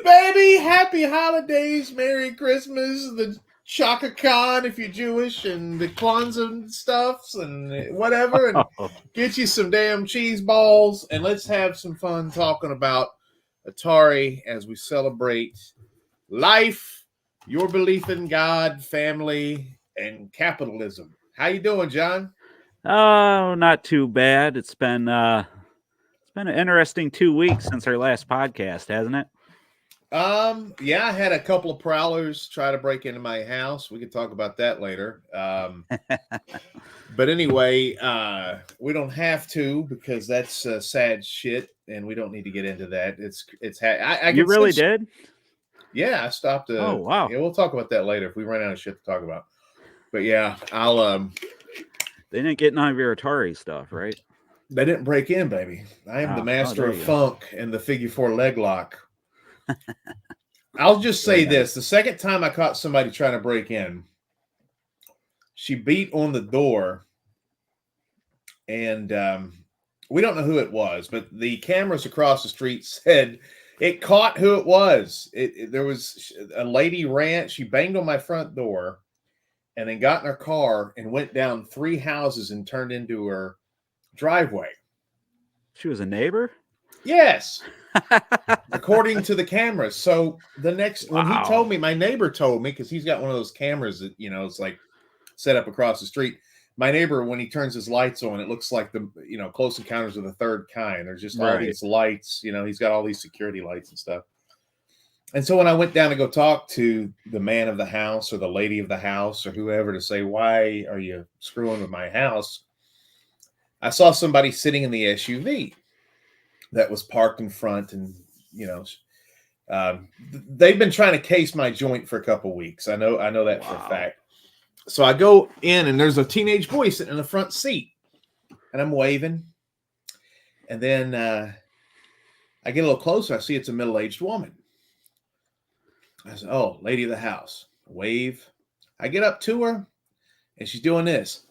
baby. Happy holidays. Merry Christmas. The Chaka Khan if you're Jewish, and the Kwanzaa stuffs and whatever, and get you some damn cheese balls, and let's have some fun talking about Atari as we celebrate life, your belief in God, family, and capitalism. How you doing, John? Oh, not too bad. It's been an interesting 2 weeks since our last podcast, hasn't it? Yeah, I had a couple of prowlers try to break into my house. We could talk about that later. But anyway, we don't have to because that's sad shit, and we don't need to get into that. I You can really sense. did? Yeah, I stopped. Oh, wow. Yeah, we'll talk about that later if we run out of shit to talk about. But yeah, I'll. They didn't get none of your Atari stuff, right? They didn't break in, baby. I am the master there of you go. funk and the figure four leg lock. I'll just say this: the second time I caught somebody trying to break in, she beat on the door, and we don't know who it was, but the cameras across the street said it caught who it was. There was a lady ran, she banged on my front door, and then got in her car and went down 3 houses and turned into her driveway. She was a neighbor? Yes. According to the cameras. So the next, when he told me, my neighbor told me, because he's got one of those cameras that, it's like set up across the street. My neighbor, when he turns his lights on, it looks like the, Close Encounters of the Third Kind. There's just all these lights, he's got all these security lights and stuff. And so when I went down to go talk to the man of the house or the lady of the house or whoever to say, why are you screwing with my house? I saw somebody sitting in the SUV that was parked in front, and they've been trying to case my joint for a couple weeks. I know that for a fact. So I go in, and there's a teenage boy sitting in the front seat, and I'm waving, and then I get a little closer. I see it's a middle-aged woman. I said, "Oh, lady of the house." Wave. I get up to her, and she's doing this.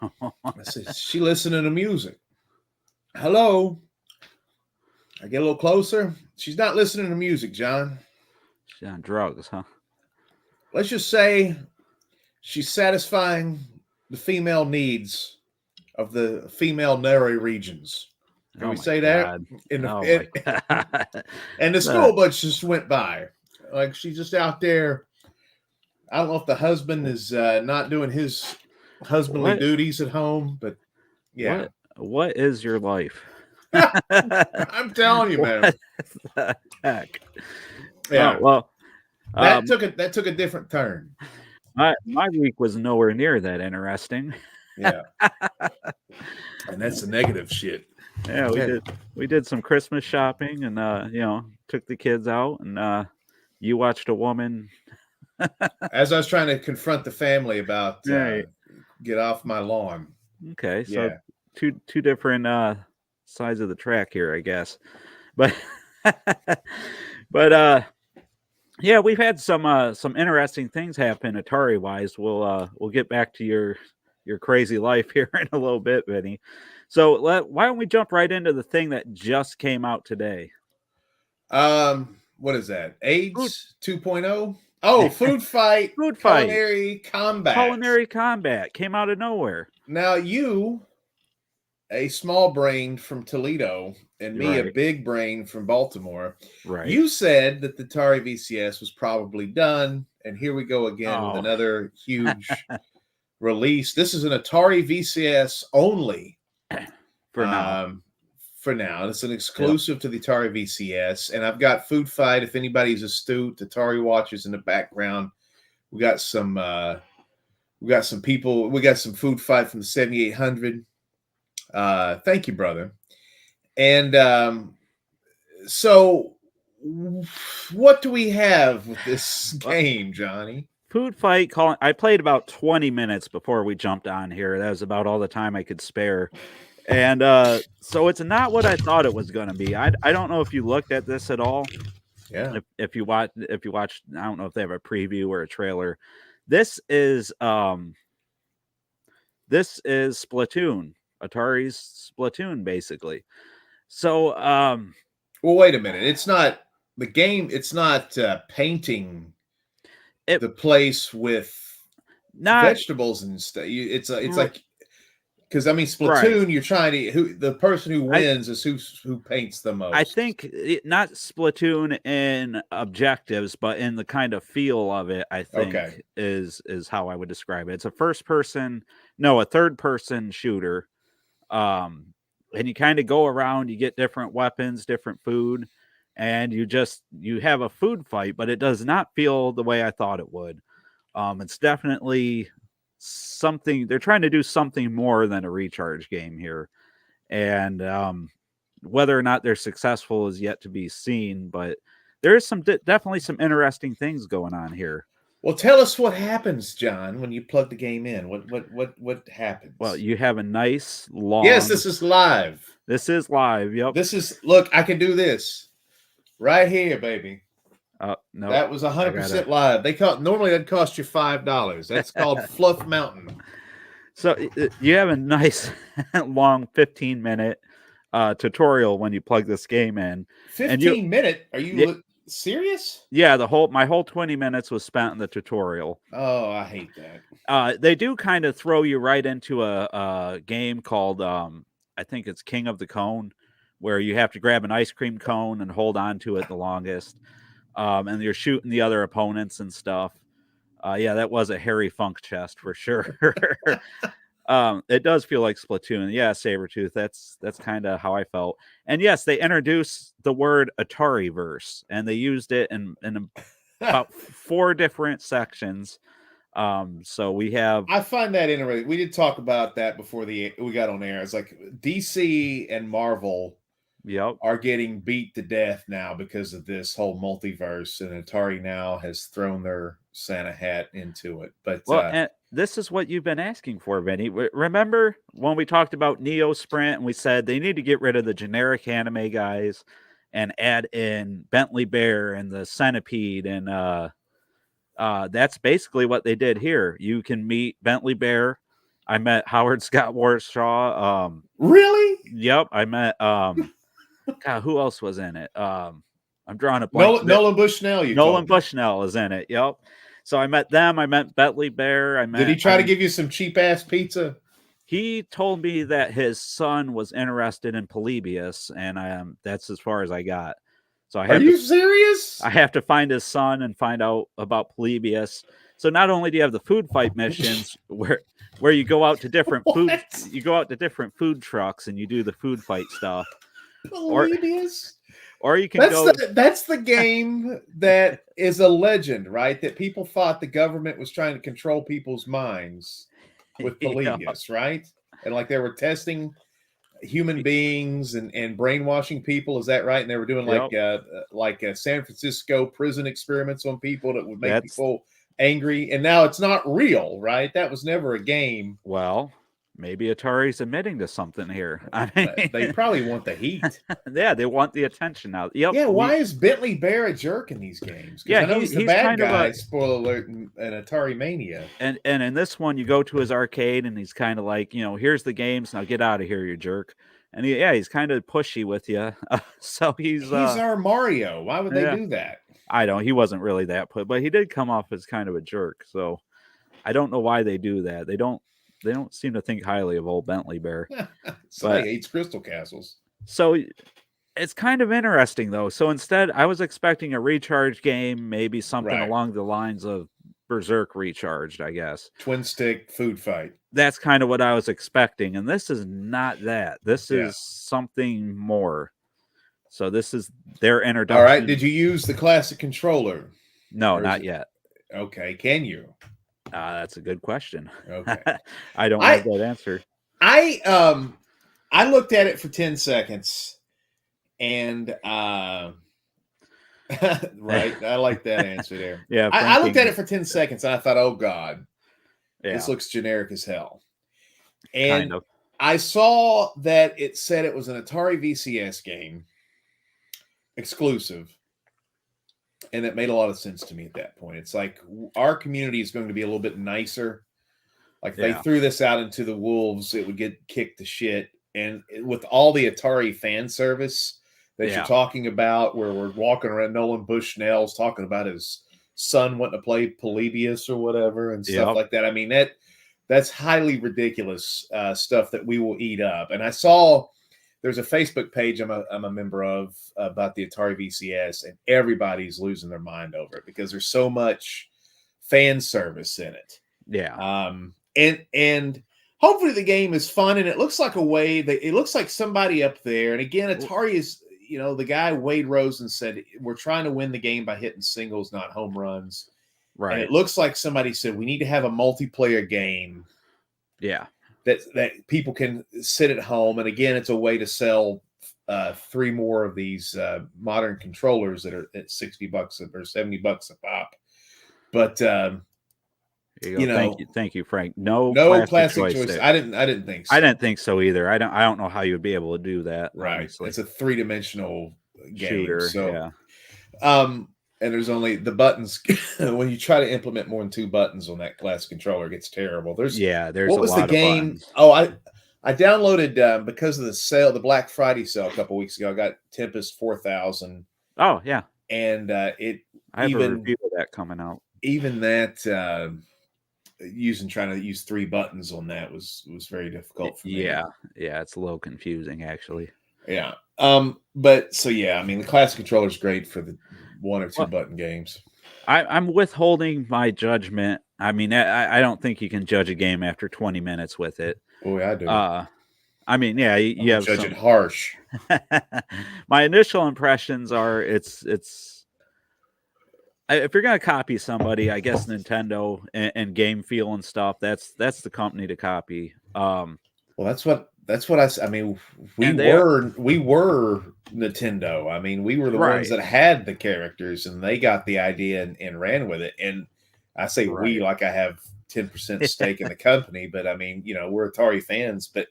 I said, "She listening to music." Hello. I get a little closer. She's not listening to music, John. She's on drugs, huh? Let's just say she's satisfying the female needs of the female Neri regions. Can we say that? And the school bus just went by. Like she's just out there. I don't know if the husband is not doing his husbandly duties at home, but yeah. What is your life? I'm telling you, man. What the heck? Yeah. Oh, well, that took a different turn. My week was nowhere near that interesting. Yeah. And that's the negative shit. Yeah, we did some Christmas shopping, and took the kids out, and you watched a woman. As I was trying to confront the family about get off my lawn. Okay, so two different sides of the track here, I guess. But yeah, we've had some interesting things happen Atari wise. We'll get back to your crazy life here in a little bit, Vinny. So why don't we jump right into the thing that just came out today? What is that? AIDS 2.0? Oh, Food Fight. Culinary Combat. Culinary Combat came out of nowhere. Now you, a small brain from Toledo, and me, a big brain from Baltimore. Right. You said that the Atari VCS was probably done, and here we go again with another huge release. This is an Atari VCS only. For now. It's an exclusive to the Atari VCS. And I've got Food Fight. If anybody's astute, Atari watchers in the background. We got some people. We got some Food Fight from the 7800. Thank you, brother. And so what do we have with this game, Johnny? Food Fight. I played about 20 minutes before we jumped on here. That was about all the time I could spare. And so it's not what I thought it was going to be. I don't know if you looked at this at all. Yeah. If you watched, I don't know if they have a preview or a trailer. This is Splatoon, Atari's Splatoon, basically. So well, Well, wait a minute. It's not the game. It's not painting the place with vegetables and stuff. It's like, because I mean, Splatoon. Right. You're trying to the person who wins is who paints the most. I think not Splatoon in objectives, but in the kind of feel of it. I think is how I would describe it. It's a third person shooter. And you kind of go around, you get different weapons, different food, and you have a food fight, but it does not feel the way I thought it would. It's definitely something they're trying to do something more than a recharge game here. And whether or not they're successful is yet to be seen, but there is definitely some interesting things going on here. Well, tell us what happens, John, when you plug the game in. What happens? Well, you have a nice long. Yes, this is live. This is live. Yep. Look, I can do this right here, baby. No, that was 100% live. Normally that'd cost you $5. That's called Fluff Mountain. So you have a nice long 15-minute tutorial when you plug this game in. 15-minute? Are you serious? Yeah, my whole 20 minutes was spent in the tutorial. Oh, I hate that. They do kind of throw you right into a game called I think it's King of the Cone, where you have to grab an ice cream cone and hold on to it the longest. And you're shooting the other opponents and stuff. Yeah, that was a hairy funk chest for sure. It does feel like Splatoon. Yeah, Sabretooth. That's kind of how I felt. And yes, they introduced the word Atari verse, and they used it in about 4 different sections. So we have. I find that interesting. We did talk about that before we got on air. It's like DC and Marvel. Yep. Are getting beat to death now because of this whole multiverse, and Atari now has thrown their Santa hat into it. But and this is what you've been asking for, Vinny. Remember when we talked about Neo Sprint and we said they need to get rid of the generic anime guys and add in Bentley Bear and the Centipede, and that's basically what they did here. You can meet Bentley Bear. I met Howard Scott Warshaw. Really? Yep, I met God, who else was in it? I'm drawing a blank. Nolan Bushnell. Nolan Bushnell is in it. Yep. So I met them. I met Bentley Bear. Did he try to give you some cheap ass pizza? He told me that his son was interested in Polybius, and that's as far as I got. So Are you serious? I have to find his son and find out about Polybius. So not only do you have the food fight missions where you go out to different food trucks and you do the food fight stuff. Polybius. Or you can that's the game that is a legend, right? That people thought the government was trying to control people's minds with Polybius, right? And like they were testing human beings and brainwashing people. Is that right? And they were doing like San Francisco prison experiments on people that would make people angry. And now it's not real, right? That was never a game. Well, maybe Atari's admitting to something here. I mean, they probably want the heat. Yeah, they want the attention now. Yep. Yeah, why is Bentley Bear a jerk in these games? Yeah, I know he's the bad guy. Spoiler alert! In Atari Mania. And in this one, you go to his arcade, and he's kind of like, here's the games. Now get out of here, you jerk. And he's kind of pushy with you. So he's our Mario. Why would they do that? I don't. He wasn't really that but he did come off as kind of a jerk. So I don't know why they do that. They don't seem to think highly of old Bentley Bear. But he hates Crystal Castles. So it's kind of interesting, though. So instead, I was expecting a recharge game, maybe something along the lines of Berserk Recharged, I guess. Twin stick food fight. That's kind of what I was expecting. And this is not that. This is something more. So this is their introduction. All right. Did you use the classic controller? No, not yet. Okay. Can you? That's a good question. Okay. I don't have that answer. I looked at it for 10 seconds and right. I like that answer there. Yeah. I looked at it for 10 seconds and I thought, oh God, this looks generic as hell. And I saw that it said it was an Atari VCS game exclusive. And it made a lot of sense to me at that point. It's like our community is going to be a little bit nicer. Like if they threw this out into the wolves, it would get kicked to shit. And with all the Atari fan service, that you're talking about, where we're walking around. Nolan Bushnell's talking about his son wanting to play Polybius or whatever and stuff like that. I mean, that's highly ridiculous stuff that we will eat up. And I saw there's a Facebook page I'm a member of about the Atari VCS, and everybody's losing their mind over it because there's so much fan service in it. Yeah. And hopefully the game is fun, and it looks like it looks like somebody up there. And again, Atari is, the guy Wade Rosen said, we're trying to win the game by hitting singles, not home runs. Right. And it looks like somebody said we need to have a multiplayer game. Yeah. That people can sit at home. And again, it's a way to sell 3 more of these modern controllers that are at $60 or $70 a pop. But thank you, Frank. No classic choice. I didn't think so. I didn't think so either. I don't know how you'd be able to do that. Right. Honestly. It's a 3-dimensional game. Shooter. So, and there's only the buttons. When you try to implement more than 2 buttons on that classic controller, it gets terrible. There's what was the game? Buttons. Oh, I downloaded because of the sale, the Black Friday sale a couple weeks ago. I got Tempest 4000. Oh yeah, and I have a review of that coming out. Even that trying to use 3 buttons on that was very difficult for me. Yeah, it's a little confusing actually. Yeah. But so I mean, the classic controller is great for the 1 or 2 button games. I'm withholding my judgment. I mean, I don't think you can judge a game after 20 minutes with it. Boy, I do. I mean, you have judge it harsh. My initial impressions are it's if you're gonna copy somebody, I guess Nintendo and Game Feel and stuff, that's the company to copy. Well, that's what I mean. We were Nintendo. I mean, we were the ones that had the characters, and they got the idea and ran with it. And I say we like I have 10% stake in the company, but I mean, we're Atari fans. But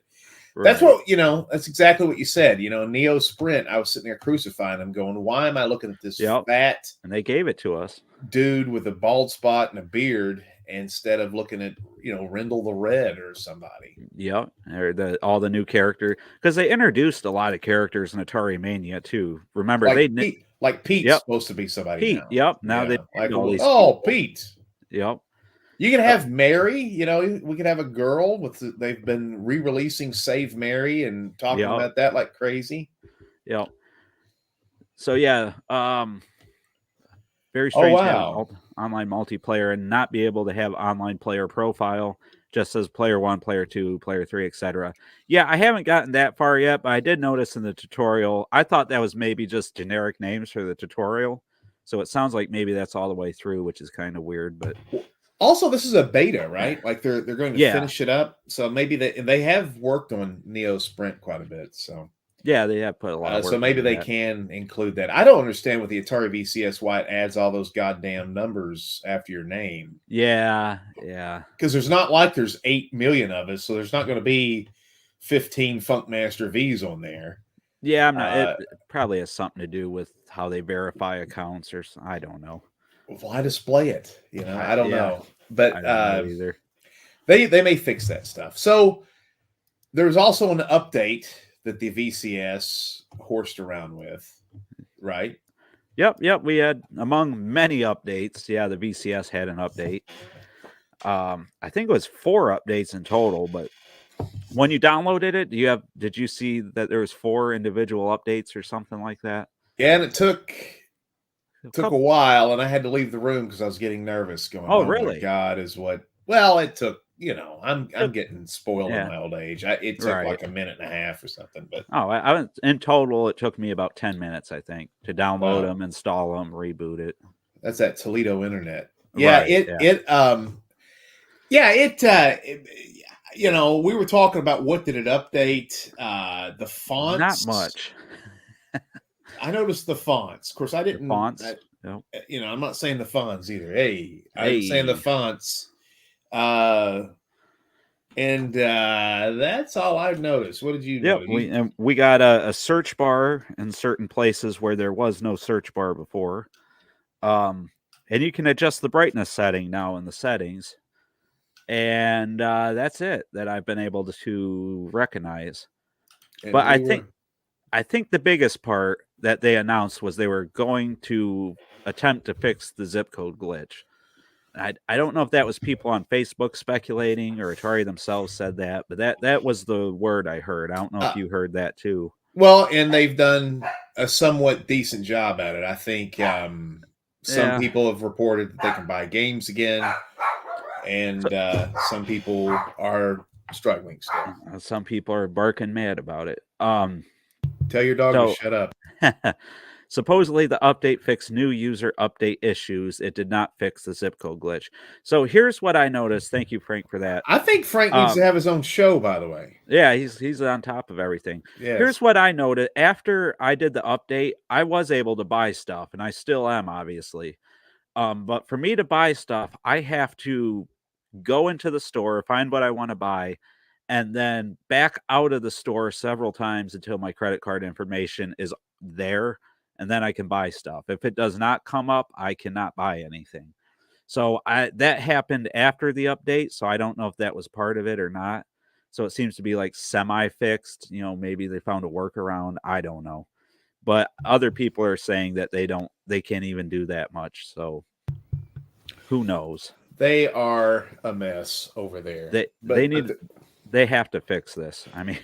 that's what that's exactly what you said. Neo Sprint. I was sitting there crucifying them, going, "Why am I looking at this fat?" And they gave it to us, dude with a bald spot and a beard, instead of looking at Rendell the Red or somebody. Yep, or all the new character, because they introduced a lot of characters in Atari Mania too. Remember, Pete's supposed to be somebody. Pete, now. Yep. Now they all these people. Pete. Yep. You can have Mary. We could have a girl they've been re-releasing Save Mary and talking about that like crazy. Yep. So very strange to have online multiplayer and not be able to have online player profile. Just says player 1, player 2, player 3, etc. Yeah, I haven't gotten that far yet, but I did notice in the tutorial, I thought that was maybe just generic names for the tutorial. So it sounds like maybe that's all the way through, which is kind of weird. But also, this is a beta, right? Like they're going to finish it up. So maybe they have worked on Neo Sprint quite a bit. So yeah, they have put a lot of work. So maybe they can include that. I don't understand with the Atari VCS why it adds all those goddamn numbers after your name. Yeah. Because there's 8 million of us, so there's not going to be 15 Funkmaster V's on there. Yeah, it probably has something to do with how they verify accounts, or I don't know. Why display it? I don't know. But I don't know either. They may fix that stuff. So there's also an update that the VCS horsed around with, right? Yep. We had, among many updates, the VCS had an update. I think it was 4 updates in total, but when you downloaded it, did you see that there was 4 individual updates or something like that? Yeah, and it took a while, and I had to leave the room because I was getting nervous. Going, oh really? My God, it took. I'm getting spoiled in my old age. It took like a minute and a half or something. But in total, it took me about 10 minutes, I think, to download them, install them, reboot it. That's that Toledo internet. Yeah, we were talking about what did it update. The fonts, not much. I noticed the fonts. Of course, I didn't. The fonts. I'm not saying the fonts either. I'm saying the fonts. And that's all I've noticed. What did you notice? We got a search bar in certain places where there was no search bar before. And you can adjust the brightness setting now in the settings. And that's it that I've been able to recognize. And but I I think the biggest part that they announced was they were going to attempt to fix the zip code glitch. I don't know if that was people on Facebook speculating or Atari themselves said that, but that was the word I heard. I don't know if you heard that too. Well, and they've done a somewhat decent job at it. I think some people have reported that they can buy games again, and some people are struggling still. Some people are barking mad about it. Tell your dog to shut up. Supposedly, the update fixed new user update issues. It did not fix the zip code glitch. So here's what I noticed. Thank you, Frank, for that. I think Frank needs to have his own show, by the way. Yeah, he's on top of everything. Yes. Here's what I noted. After I did the update, I was able to buy stuff, and I still am, obviously. But for me to buy stuff, I have to go into the store, find what I want to buy, and then back out of the store several times until my credit card information is there, and then I can buy stuff. If it does not come up, I cannot buy anything. So that happened after the update, so I don't know if that was part of it or not. So it seems to be like semi-fixed. Maybe they found a workaround. I don't know. But other people are saying that they can't even do that much. So who knows? They are a mess over there. They have to fix this. I mean,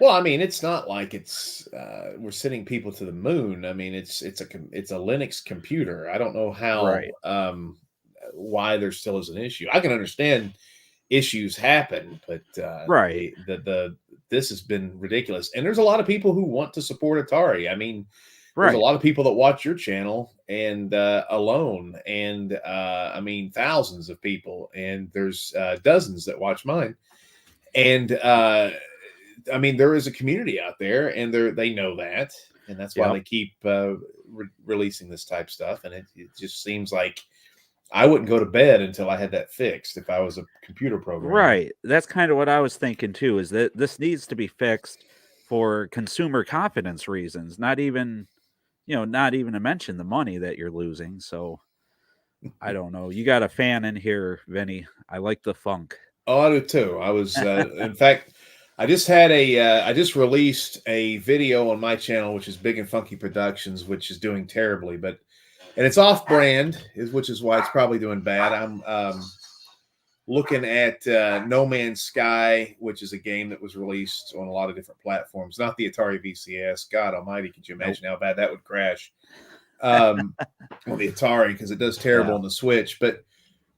well, I mean, it's not like it's we're sending people to the moon. I mean, it's a Linux computer. I don't know how why there still is an issue. I can understand issues happen, but right, this has been ridiculous. And there's a lot of people who want to support Atari. I mean, right. There's a lot of people that watch your channel and alone, and I mean thousands of people, and there's dozens that watch mine, and I mean there is a community out there, and they know that, and that's why they keep releasing this type stuff, and it just seems like I wouldn't go to bed until I had that fixed if I was a computer programmer. Right. That's kind of what I was thinking too, is that this needs to be fixed for consumer confidence reasons, not even to mention the money that you're losing. So I don't know. You got a fan in here, Vinny. I like the funk. Oh, I do too. I was, in fact, I just released a video on my channel, which is Big and Funky Productions, which is doing terribly, and it's off brand, which is why it's probably doing bad. I'm looking at No Man's Sky, which is a game that was released on a lot of different platforms, not the Atari VCS. God almighty, could you imagine how bad that would crash on the Atari, because it does terrible on the Switch. But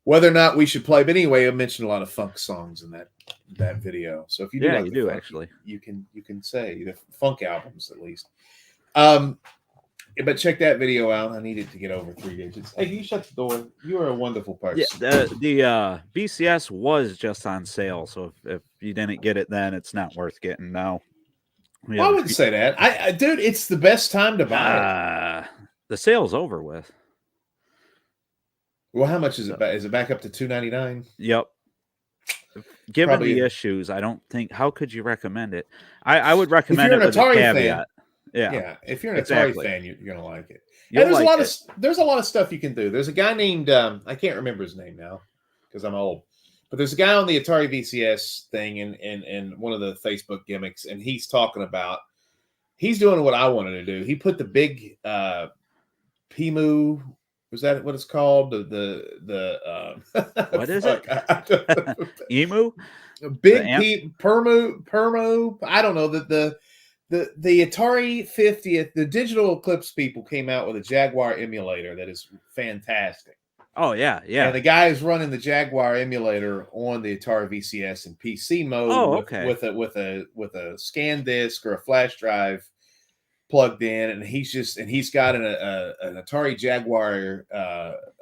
whether or not we should play, but anyway, I mentioned a lot of funk songs in that video. So if you do, like you do funk, actually, you can say the funk albums at least. But check that video out. I needed to get over 3 digits. Hey, can you shut the door? You are a wonderful person. Yeah, the VCS was just on sale, so if you didn't get it then, it's not worth getting now. Well, I wouldn't say that. Dude, it's the best time to buy it. The sale's over with. Well, how much is it back? Is it back up to $2.99? Yep. Given the issues, I don't think. How could you recommend it? I would recommend it with a caveat. Yeah, if you're an Atari fan, you're gonna like it. And there's a lot of stuff you can do. There's a guy named I can't remember his name now because I'm old, but there's a guy on the Atari VCS thing and one of the Facebook gimmicks, and he's talking about he's doing what I wanted to do. He put the big PMU. Was that what it's called? The what is it? Emu? Big Permu. I don't know that the Atari 50th, the Digital Eclipse people came out with a Jaguar emulator that is fantastic. Oh yeah. And the guy is running the Jaguar emulator on the Atari VCS in PC mode with a scan disc or a flash drive plugged in, and he's got an Atari Jaguar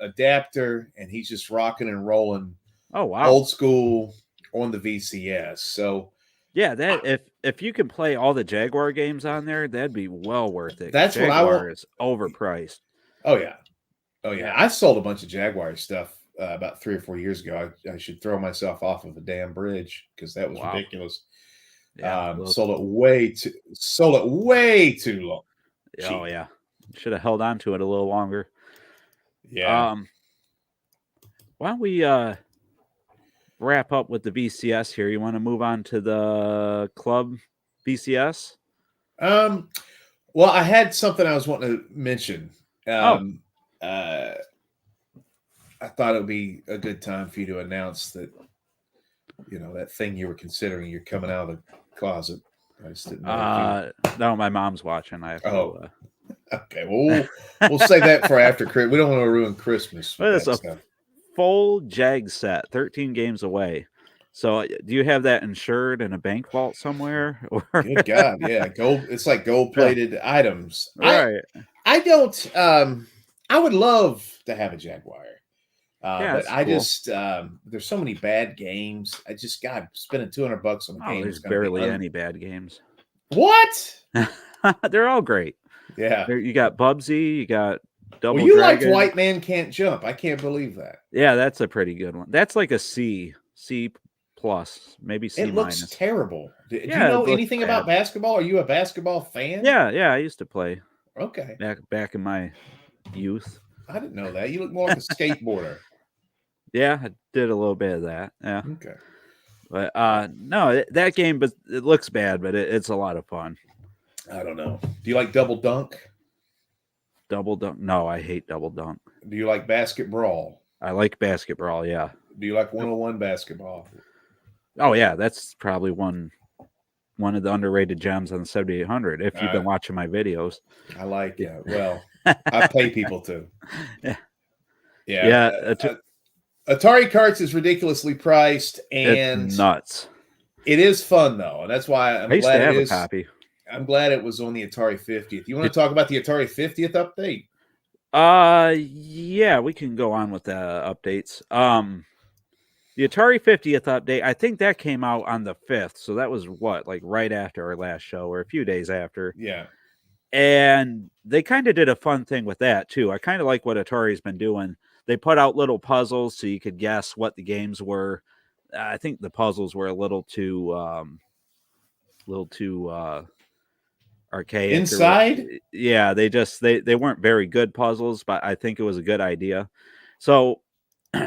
adapter, and he's just rocking and rolling. Oh wow, old school on the VCS. So yeah, that if you can play all the Jaguar games on there, that'd be well worth it. That's Jaguar what I want. Is overpriced. Oh yeah. I sold a bunch of Jaguar stuff about 3 or 4 years ago. I should throw myself off of a damn bridge because that was ridiculous. Yeah, sold it way too long. Cheap. Oh yeah, should have held on to it a little longer. Yeah. Why don't we wrap up with the VCS here? You want to move on to the club VCS? Well, I had something I was wanting to mention. I thought it would be a good time for you to announce that, that thing you were considering, you're coming out of the closet. I just didn't know. No, my mom's watching. I have to. Okay. Well, we'll save that for after Christmas. We don't want to ruin Christmas with It's that a stuff. full Jag set, 13 games away. So, do you have that insured in a bank vault somewhere? Or Good God, yeah, gold. It's like gold-plated items. right? I don't. I would love to have a Jaguar. But I cool. just there's so many bad games. I just spending $200 on a game. There's barely any bad games. What? They're all great. Yeah. You got Bubsy. You got Double Well, you Dragon. liked White Man Can't Jump. I can't believe that. Yeah, that's a pretty good one. That's like a C plus, maybe C It looks minus. terrible. Do you know anything about basketball? Are you a basketball fan? Yeah. I used to play. Okay. Back in my youth. I didn't know that. You look more like a skateboarder. Yeah, I did a little bit of that. Yeah. Okay. But no, that game, but it looks bad, but it's a lot of fun. I don't know. Do you like Double Dunk? Double Dunk? No, I hate Double Dunk. Do you like Basket Brawl? I like Basket Brawl, yeah. Do you like 101 basketball? Oh yeah, that's probably one of the underrated gems on the 7800. If you've been watching my videos, I like it. Well, I pay people to. Yeah. Atari carts is ridiculously priced, and it's nuts. It is fun though, and that's why I'm glad to have a copy. I'm glad it was on the Atari 50th. You want to talk about the Atari 50th update? Yeah, we can go on with the updates. The Atari 50th update, I think that came out on the 5th, so that was like right after our last show or a few days after. Yeah. And they kind of did a fun thing with that too. I kind of like what Atari's been doing. They put out little puzzles so you could guess what the games were. I think the puzzles were a little too archaic. Inside? Yeah, they weren't very good puzzles, but I think it was a good idea. So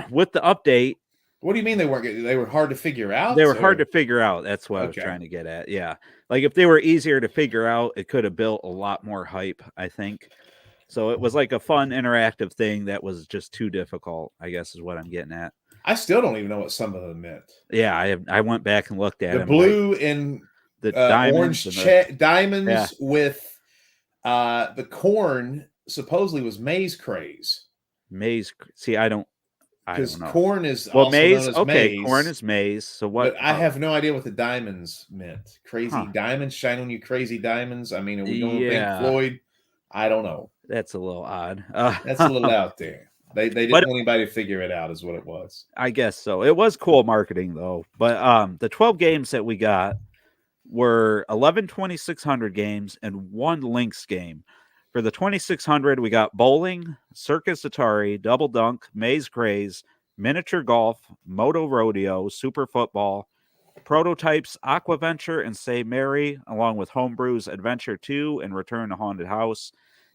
with the update, what do you mean they weren't good? They were hard to figure out? They were hard to figure out. That's what I was trying to get at. Yeah. Like if they were easier to figure out, it could have built a lot more hype, I think. So it was like a fun interactive thing that was just too difficult, I guess is what I'm getting at. I still don't even know what some of them meant. Yeah, I went back and looked at the them. Blue and the diamonds orange diamonds with the corn supposedly was maize craze. Maize. See, I don't know. Because corn is also maize. Known as okay, maize. Corn is maize. So what? But I have no idea what the diamonds meant. Crazy diamonds, shine on you, crazy diamonds. I mean, are we going Pink Floyd? I don't know. That's a little odd. That's a little out there. They didn't want anybody to figure it out, is what it was. I guess so. It was cool marketing though. But the 12 games that we got were 11 2600 games and 1 Lynx game. For the 2600, we got bowling, Circus Atari, Double Dunk, Maze Craze, Miniature Golf, Moto Rodeo, Super Football, Prototypes, Aquaventure, and Say Mary, along with Homebrew's Adventure 2 and Return to Haunted House.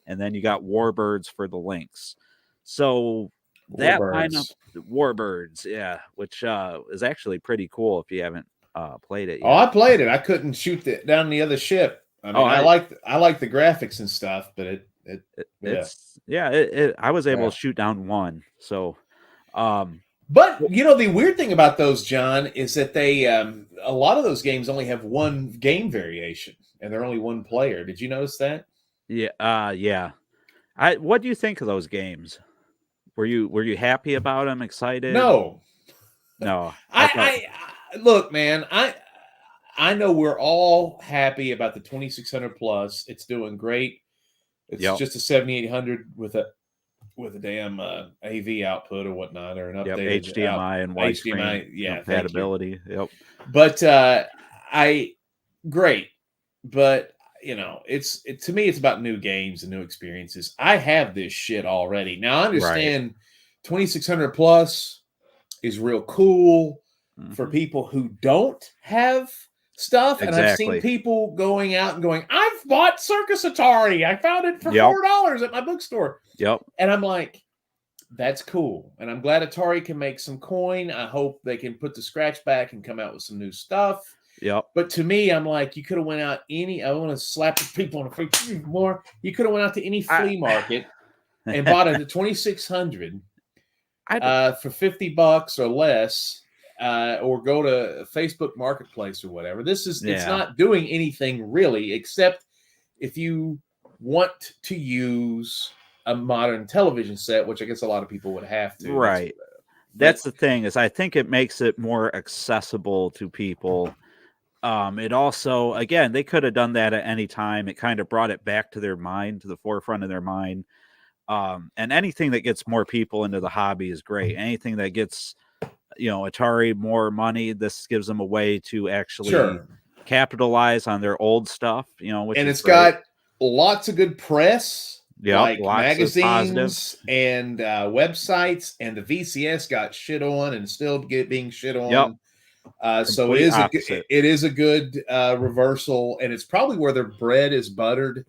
And then you got Warbirds for the Lynx. So that lineup, Warbirds, yeah, which is actually pretty cool if you haven't played it yet. Oh, I played it. I couldn't shoot down the other ship. I mean, I like the graphics and stuff, but I was able to shoot down one. So, but the weird thing about those, John, is that they a lot of those games only have one game variation, and they're only one player. Did you notice that? Yeah, yeah. What do you think of those games? Were you happy about them? Excited? No. I look, man. I know we're all happy about the 2600 plus. It's doing great. It's just a 7800 with a damn AV output or whatnot, or an updated HDMI and widescreen compatibility. Yep. But great. But to me, it's about new games and new experiences. I have this shit already. Now I understand 2600 plus is real cool for people who don't have stuff. And I've seen people going out and going, I've bought Circus Atari. I found it for $4 at my bookstore. Yep. And I'm like, that's cool. And I'm glad Atari can make some coin. I hope they can put the scratch back and come out with some new stuff. Yep. But to me, I'm like, you could have went out I want to slap the people on the face more. You could have went out to any flea market and bought it at 2,600 for $50 or less, or go to Facebook Marketplace or whatever. It's not doing anything really, except if you want to use a modern television set, which I guess a lot of people would have to. Right. That's the thing, is I think it makes it more accessible to people. It also, again, they could have done that at any time. It kind of brought it back to their mind, to the forefront of their mind. And anything that gets more people into the hobby is great. Anything that gets, Atari more money, this gives them a way to actually capitalize on their old stuff, which and is it's great. got lots of good press. Like magazines and websites, and the VCS got shit on and still being shit on. So it is a good reversal, and it's probably where their bread is buttered.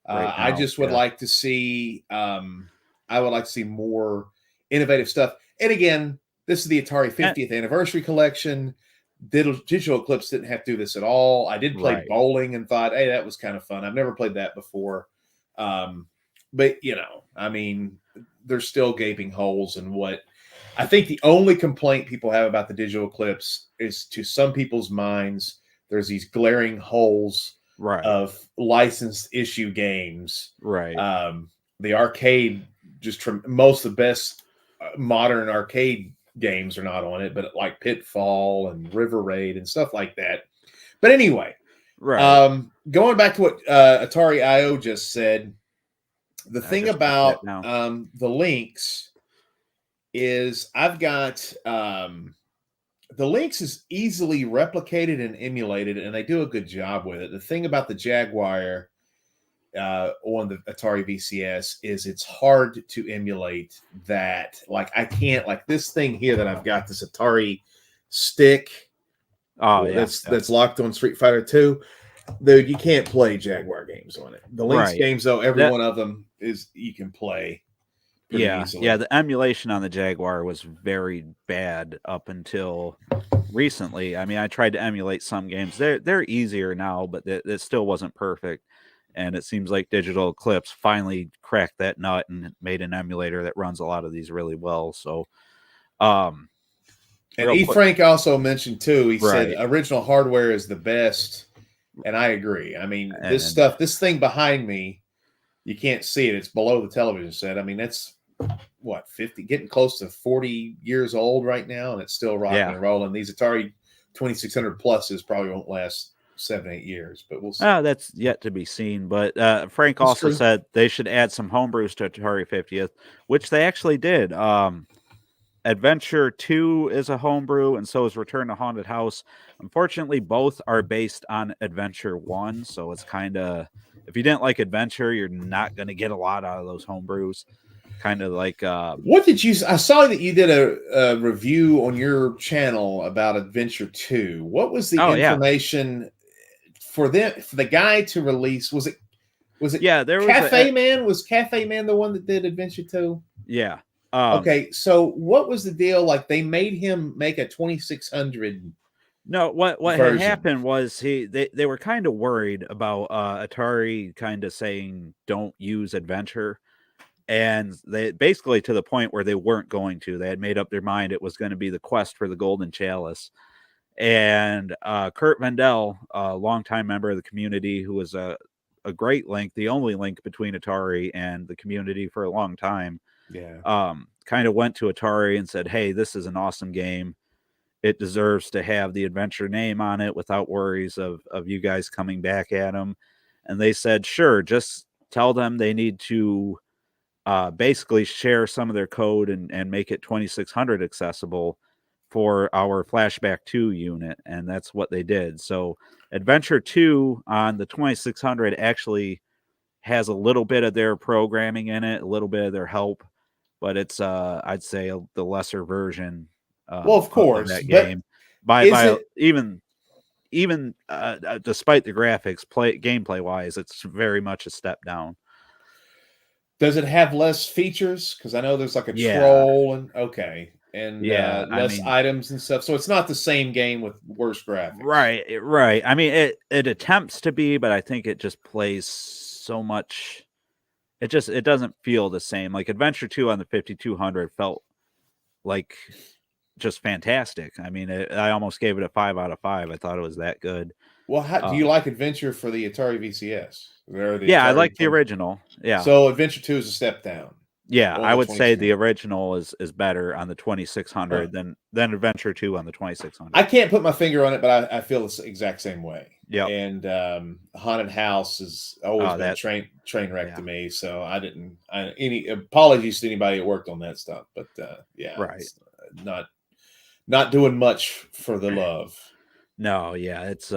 I just would like to see I would like to see more innovative stuff. And again, this is the Atari 50th anniversary collection. Digital Eclipse didn't have to do this at all. I did play bowling and thought, hey, that was kind of fun. I've never played that before. But I mean, there's still gaping holes in what I think the only complaint people have about the Digital Eclipse is, to some people's minds, there's these glaring holes of licensed issue games. The arcade, most of the best modern arcade games are not on it, but like Pitfall and River Raid and stuff like that. But anyway, going back to what Atari IO just said, the thing about the links is I've got the links is easily replicated and emulated, and they do a good job with it. The thing about the Jaguar on the Atari VCS is it's hard to emulate that. Like I can't, like this thing here that I've got, this Atari stick that's locked on Street Fighter 2. Dude, you can't play Jaguar games on it. The Lynx games, though, every one of them you can play pretty easily. Yeah, the emulation on the Jaguar was very bad up until recently. I mean, I tried to emulate some games. They're easier now, but it still wasn't perfect. And it seems like Digital Eclipse finally cracked that nut and made an emulator that runs a lot of these really well. So, and E. Frank also mentioned too, he said original hardware is the best. And I agree. I mean, this thing behind me, you can't see it. It's below the television set. I mean, that's what, 50, getting close to 40 years old right now, and it's still rocking and rolling. These Atari 2600 pluses probably won't last 7-8 years, but we'll see. That's yet to be seen. But Frank also said they should add some homebrews to Atari 50th, which they actually did. Adventure 2 is a homebrew, and so is Return to Haunted House. Unfortunately, both are based on Adventure 1, so it's kind of, if you didn't like Adventure, you're not going to get a lot out of those homebrews. Kind of like... what did you... I saw that you did a review on your channel about Adventure 2. What was the information for the guy to release? Was it there Cafe Man? Was Cafe Man the one that did Adventure 2? Yeah. Okay, so what was the deal? Like they made him make a 2600. No, what had happened was they were kind of worried about Atari kind of saying don't use Adventure, and they basically to the point where they weren't going to. They had made up their mind it was going to be the quest for the Golden Chalice. And Kurt Vendel, a longtime member of the community, who was a great link, the only link between Atari and the community for a long time. Kind of went to Atari and said, hey, this is an awesome game. It deserves to have the Adventure name on it without worries of you guys coming back at them. And they said, sure, just tell them they need to basically share some of their code and make it 2600 accessible for our Flashback 2 unit. And that's what they did. So Adventure 2 on the 2600 actually has a little bit of their programming in it, a little bit of their help, but it's I'd say the lesser version. Well, of course, of that game. Even despite the graphics, gameplay wise, it's very much a step down. Does it have less features? Because I know there's like a troll and and Yeah, I less mean, items and stuff. So it's not the same game with worse graphics. right. I mean, it attempts to be, but I think it just plays so much. It doesn't feel the same. Like Adventure 2 on the 5200 felt like just fantastic. I mean, I almost gave it a 5 out of 5. I thought it was that good. Well, how do you like Adventure for the Atari VCS? Or the Yeah, I Atari like the original. Yeah. So Adventure 2 is a step down Yeah, on I the would say the 2600. original is better on the Huh. 2600 than Adventure 2 on the I 2600. can't put my finger on it, but I feel the exact same way. Yep. And Haunted House has always Oh, been a that train wreck yeah. to me. So any apologies to anybody that worked on that stuff, but yeah, Right. it's not doing much for the love. No, yeah, it's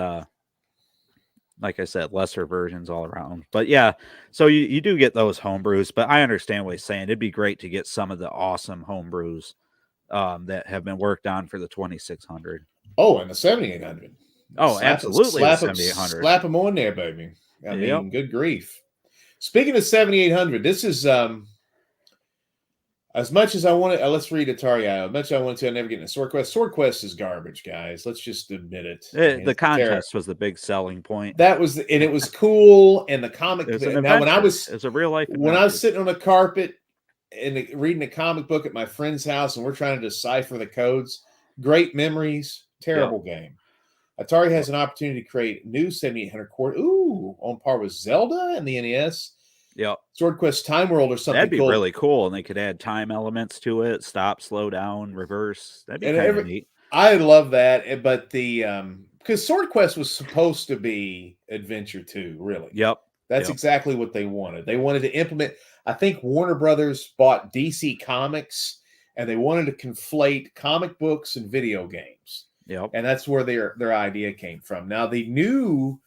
like I said, lesser versions all around. But yeah, so you do get those homebrews, but I understand what he's saying. It'd be great to get some of the awesome homebrews that have been worked on for the 2600. Oh, and the 7800. Oh, absolutely, the 7800. Slap them on there, baby. I Yep. mean, good grief. Speaking of 7800, this is as much as I want to. Let's read Atari out. As much as I want to, I never get into Sword Quest. Sword Quest is garbage, guys. Let's just admit it. I mean, The it's terrible. contest was the big selling point. That was, and it was cool. And the comic. It was an Now, adventure. It was a real life when I was adventure. sitting on the carpet and reading a comic book at my friend's house, and we're trying to decipher the codes, great memories. Terrible game. Atari has an opportunity to create new 7800 core. Ooh, on par with Zelda and the NES. Yep. Sword Quest Time World or something. That'd be really cool, and they could add time elements to it, stop, slow down, reverse. That'd be kind of neat. I love that, but the because Sword Quest was supposed to be Adventure 2, really. Yep. That's exactly what they wanted. They wanted to implement. I think Warner Brothers bought DC Comics, and they wanted to conflate comic books and video games. Yep. And that's where their idea came from. Now the new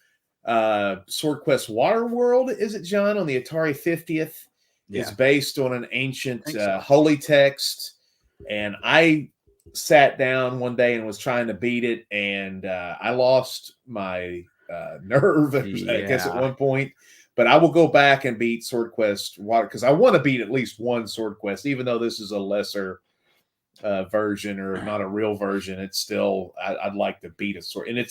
Sword Quest Waterworld, is it, John, on the Atari 50th? Yeah. Is based on an ancient holy text. And I sat down one day and was trying to beat it, and I lost my nerve, I guess, at one point. But I will go back and beat Sword Quest Water, because I want to beat at least one Sword Quest, even though this is a lesser version or not a real version. It's still, I'd like to beat a sword. And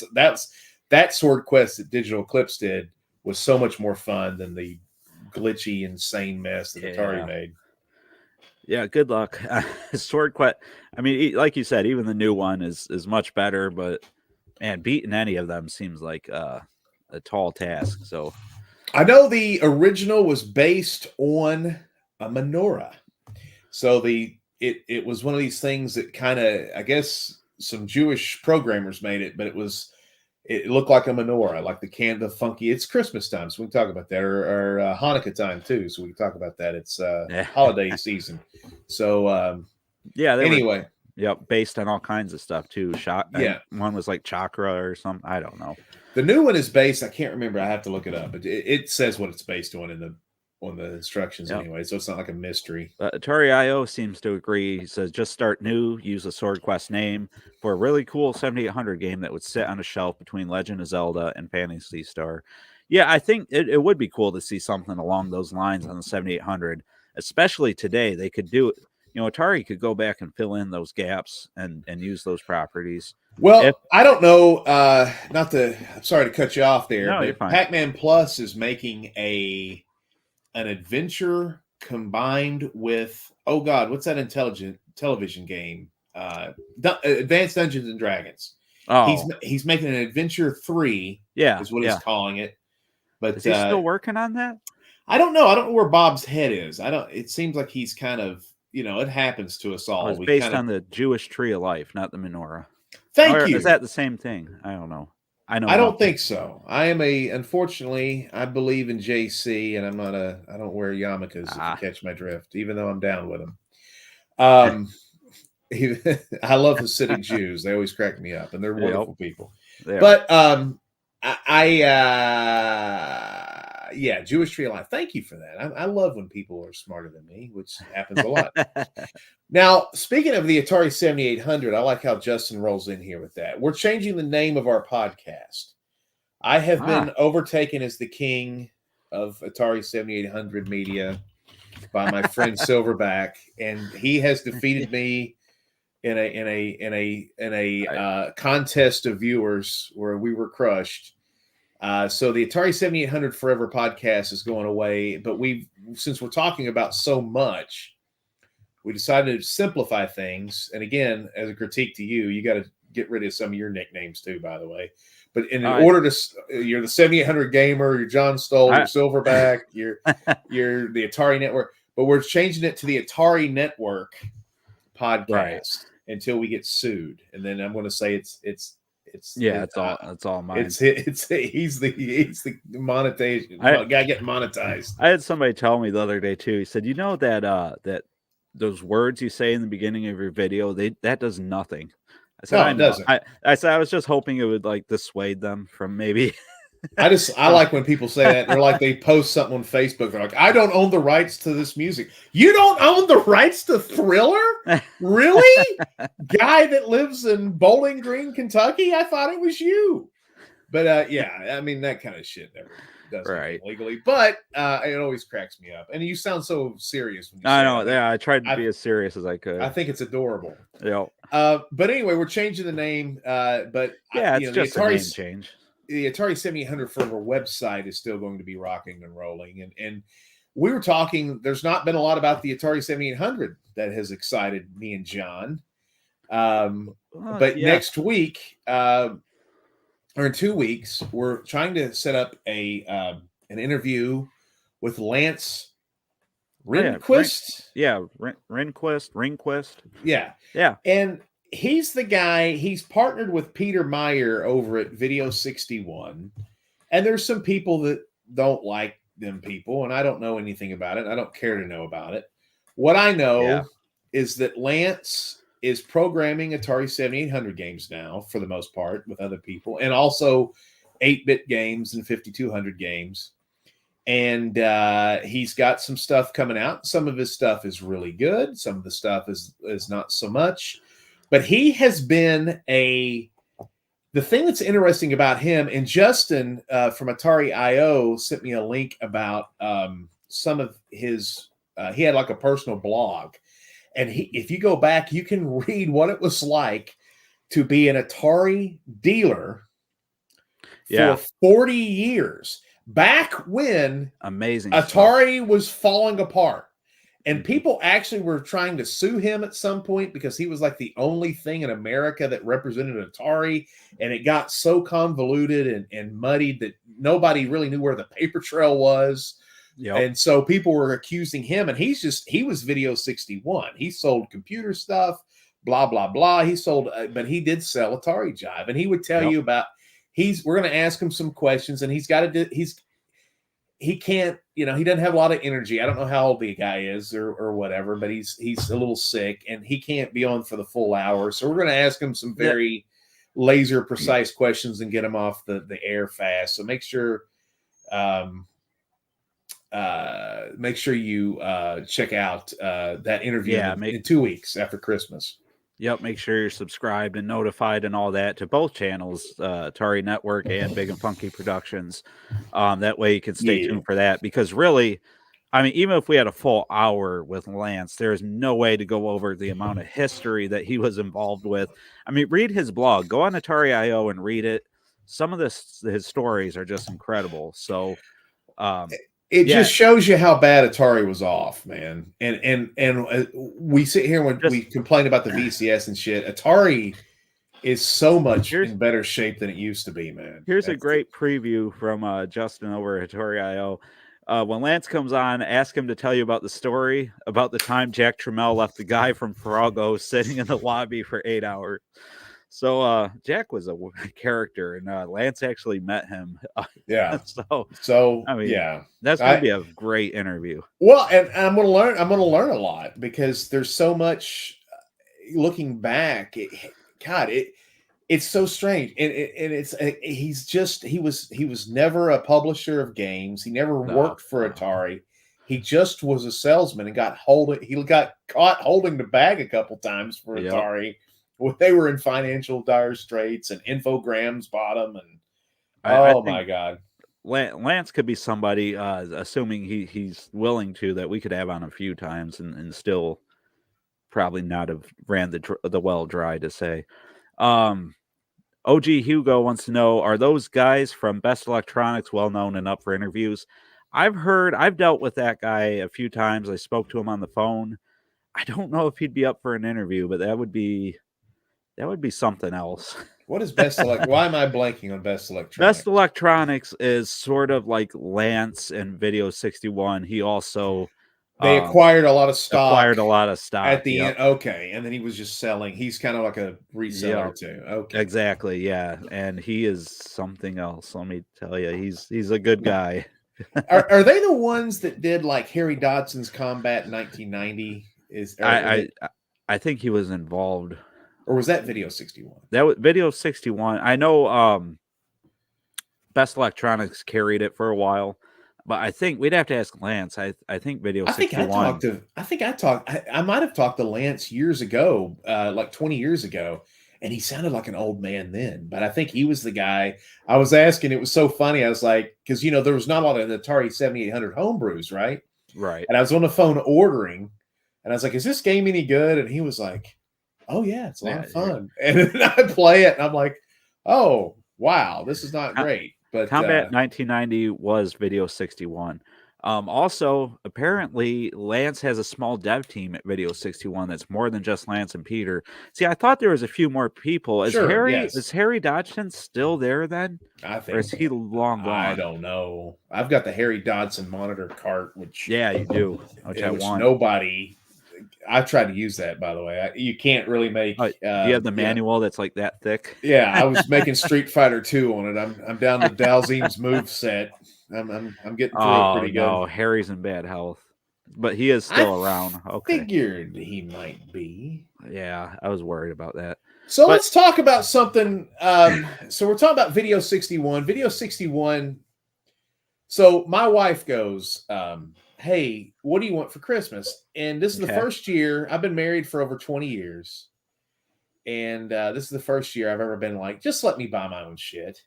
that Sword Quest that Digital Eclipse did was so much more fun than the glitchy, insane mess that Atari made. Yeah, good luck. Sword Quest. I mean, like you said, even the new one is much better, but man, beating any of them seems like a tall task. So I know the original was based on a menorah. So it was one of these things that kind of, I guess, some Jewish programmers made it, but it looked like a menorah, like the funky. It's Christmas time, so we can talk about that, or Hanukkah time too, so we can talk about that. It's holiday season. So anyway, based on all kinds of stuff too. One was like chakra or something. I don't know. The new one is based. I can't remember. I have to look it up. But it says what it's based on on the instructions anyway, so it's not like a mystery. Atari IO seems to agree. He says, just start new, use a Sword Quest name for a really cool 7800 game that would sit on a shelf between Legend of Zelda and Phantasy Star. Yeah, I think it would be cool to see something along those lines on the 7800, especially today. They could do it. You know, Atari could go back and fill in those gaps and use those properties. Well, I don't know. I'm sorry to cut you off there, but Pac-Man Plus is making an adventure combined with, oh God, what's that intelligent television game? Advanced Dungeons and Dragons. Oh, he's making an Adventure 3. Is what he's calling it. But is he still working on that? I don't know. I don't know where Bob's head is. It seems like he's kind of, it happens to us all. It's based on the Jewish tree of life, not the menorah. Thank you. Is that the same thing? I don't know. I don't think so. Unfortunately, I believe in JC, and I don't wear yarmulkes, if you catch my drift, even though I'm down with them. I love Hasidic Jews. They always crack me up, and they're wonderful people. But Jewish Tree of Life. Thank you for that. I love when people are smarter than me, which happens a lot. Now, speaking of the Atari 7800, I like how Justin rolls in here with that. We're changing the name of our podcast. I have been overtaken as the king of Atari 7800 media by my friend Silverback, and he has defeated me in a contest of viewers where we were crushed. So the Atari 7800 Forever podcast is going away, but since we're talking about so much, we decided to simplify things. And again, as a critique to you, you got to get rid of some of your nicknames too, by the way. But in order to, you're the 7800 gamer, you're John Stoll, you're Silverback, you're the Atari Network. But we're changing it to the Atari Network podcast until we get sued, and then I'm going to say it's all mine. He's the monetization guy getting monetized. I had somebody tell me the other day too. He said, you know that that those words you say in the beginning of your video, that does nothing. I said, no, it doesn't. I said I was just hoping it would like dissuade them from maybe. I like when people say that. They're like, they post something on Facebook. They're like, I don't own the rights to this music. You don't own the rights to Thriller? Really? Guy that lives in Bowling Green, Kentucky? I thought it was you. But yeah, I mean, that kind of shit never does legally. But it always cracks me up. And you sound so serious when you I know. Yeah, I tried to be as serious as I could. I think it's adorable. Yeah. But anyway, we're changing the name. But yeah, it's just a name change. The Atari 7800 Forever website is still going to be rocking and rolling. And we were talking, there's not been a lot about the Atari 7800 that has excited me and John. But next week, or in 2 weeks, we're trying to set up an interview with Lance Ringquist. Ringquist. Yeah. And he's the guy, he's partnered with Peter Meyer over at Video 61. And there's some people that don't like them people, and I don't know anything about it. I don't care to know about it. What I know is that Lance is programming Atari 7800 games now, for the most part, with other people, and also 8-bit games and 5200 games. And he's got some stuff coming out. Some of his stuff is really good. Some of the stuff is not so much. But he has been the thing that's interesting about him, and Justin from Atari IO sent me a link about some of his, he had like a personal blog. And if you go back, you can read what it was like to be an Atari dealer for 40 years. Back when Atari was falling apart. And people actually were trying to sue him at some point because he was like the only thing in America that represented Atari. And it got so convoluted and muddied that nobody really knew where the paper trail was. Yep. And so people were accusing him. And he was Video 61. He sold computer stuff, blah, blah, blah. He sold, but he did sell Atari Jive. And he would tell you about, we're going to ask him some questions, and he can't, he doesn't have a lot of energy. I don't know how old the guy is or whatever, but he's a little sick and he can't be on for the full hour. So we're going to ask him some very laser precise questions and get him off the air fast. So make sure you check out that interview in 2 weeks after Christmas. Yep, make sure you're subscribed and notified and all that to both channels, Atari Network and Big and Funky Productions. That way you can stay tuned for that, because really, I mean, even if we had a full hour with Lance, there's no way to go over the amount of history that he was involved with. I mean, read his blog. Go on Atari IO and read it. Some of his stories are just incredible. So it just shows you how bad Atari was off, man. And we sit here when we complain about the VCS and shit. Atari is so much in better shape than it used to be, man. Here's a great preview from Justin over at Atari IO. When Lance comes on, ask him to tell you about the story about the time Jack Trammell left the guy from Farrago sitting in the lobby for 8 hours. So Jack was a character, and Lance actually met him. So I mean, that's gonna be a great interview. Well, and I'm gonna learn a lot, because there's so much looking back. It's so strange, and he was never a publisher of games. He never worked for Atari. He just was a salesman and got caught holding the bag a couple times for Atari. They were in financial dire straits, and Infograms bought them, and my God, Lance could be somebody, assuming he's willing to, that we could have on a few times and still probably not have ran the well dry to say. OG Hugo wants to know, are those guys from Best Electronics well known and up for interviews? I've dealt with that guy a few times. I spoke to him on the phone. I don't know if he'd be up for an interview, but that would be something else. What is Best Elect? Why am I blanking on Best Electronics? Best Electronics is sort of like Lance and Video 61. He also they acquired a lot of stock. At the end. Okay, and then he was just selling. He's kind of like a reseller too. Okay, exactly. Yeah, and he is something else. Let me tell you, he's a good guy. Are they the ones that did like Harry Dodson's Combat in 1990? I think he was involved. Or was that Video 61? That was Video 61. I know Best Electronics carried it for a while, but I think we'd have to ask Lance. I think Video 61. I might have talked to Lance years ago, like 20 years ago, and he sounded like an old man then. But I think he was the guy I was asking. It was so funny. I was like, because there was not a lot of Atari 7800 homebrews, right? Right. And I was on the phone ordering, and I was like, "Is this game any good?" And he was like, "Oh yeah, it's a lot of fun." And then I play it, and I'm like, "Oh wow, this is not great." But Combat 1990 was Video 61. Also, apparently, Lance has a small dev team at Video 61 that's more than just Lance and Peter. See, I thought there was a few more people. Is Harry Dodson still there then? I think. Or is he long gone? I don't know. I've got the Harry Dodson monitor cart, which you do. Which I want. Nobody. I've tried to use that, by the way. You can't really make. Do you have the manual that's like that thick? Yeah, I was making Street Fighter 2 on it. I'm down to Dalzim's move set. I'm getting through it pretty good. No, Harry's in bad health, but he is still around. Okay, figured he might be. Yeah, I was worried about that. So let's talk about something. So we're talking about Video 61. Video 61. So my wife goes, "Hey, what do you want for Christmas?" And this is the first year. I've been married for over 20 years, and this is the first year I've ever been like, "Just let me buy my own shit."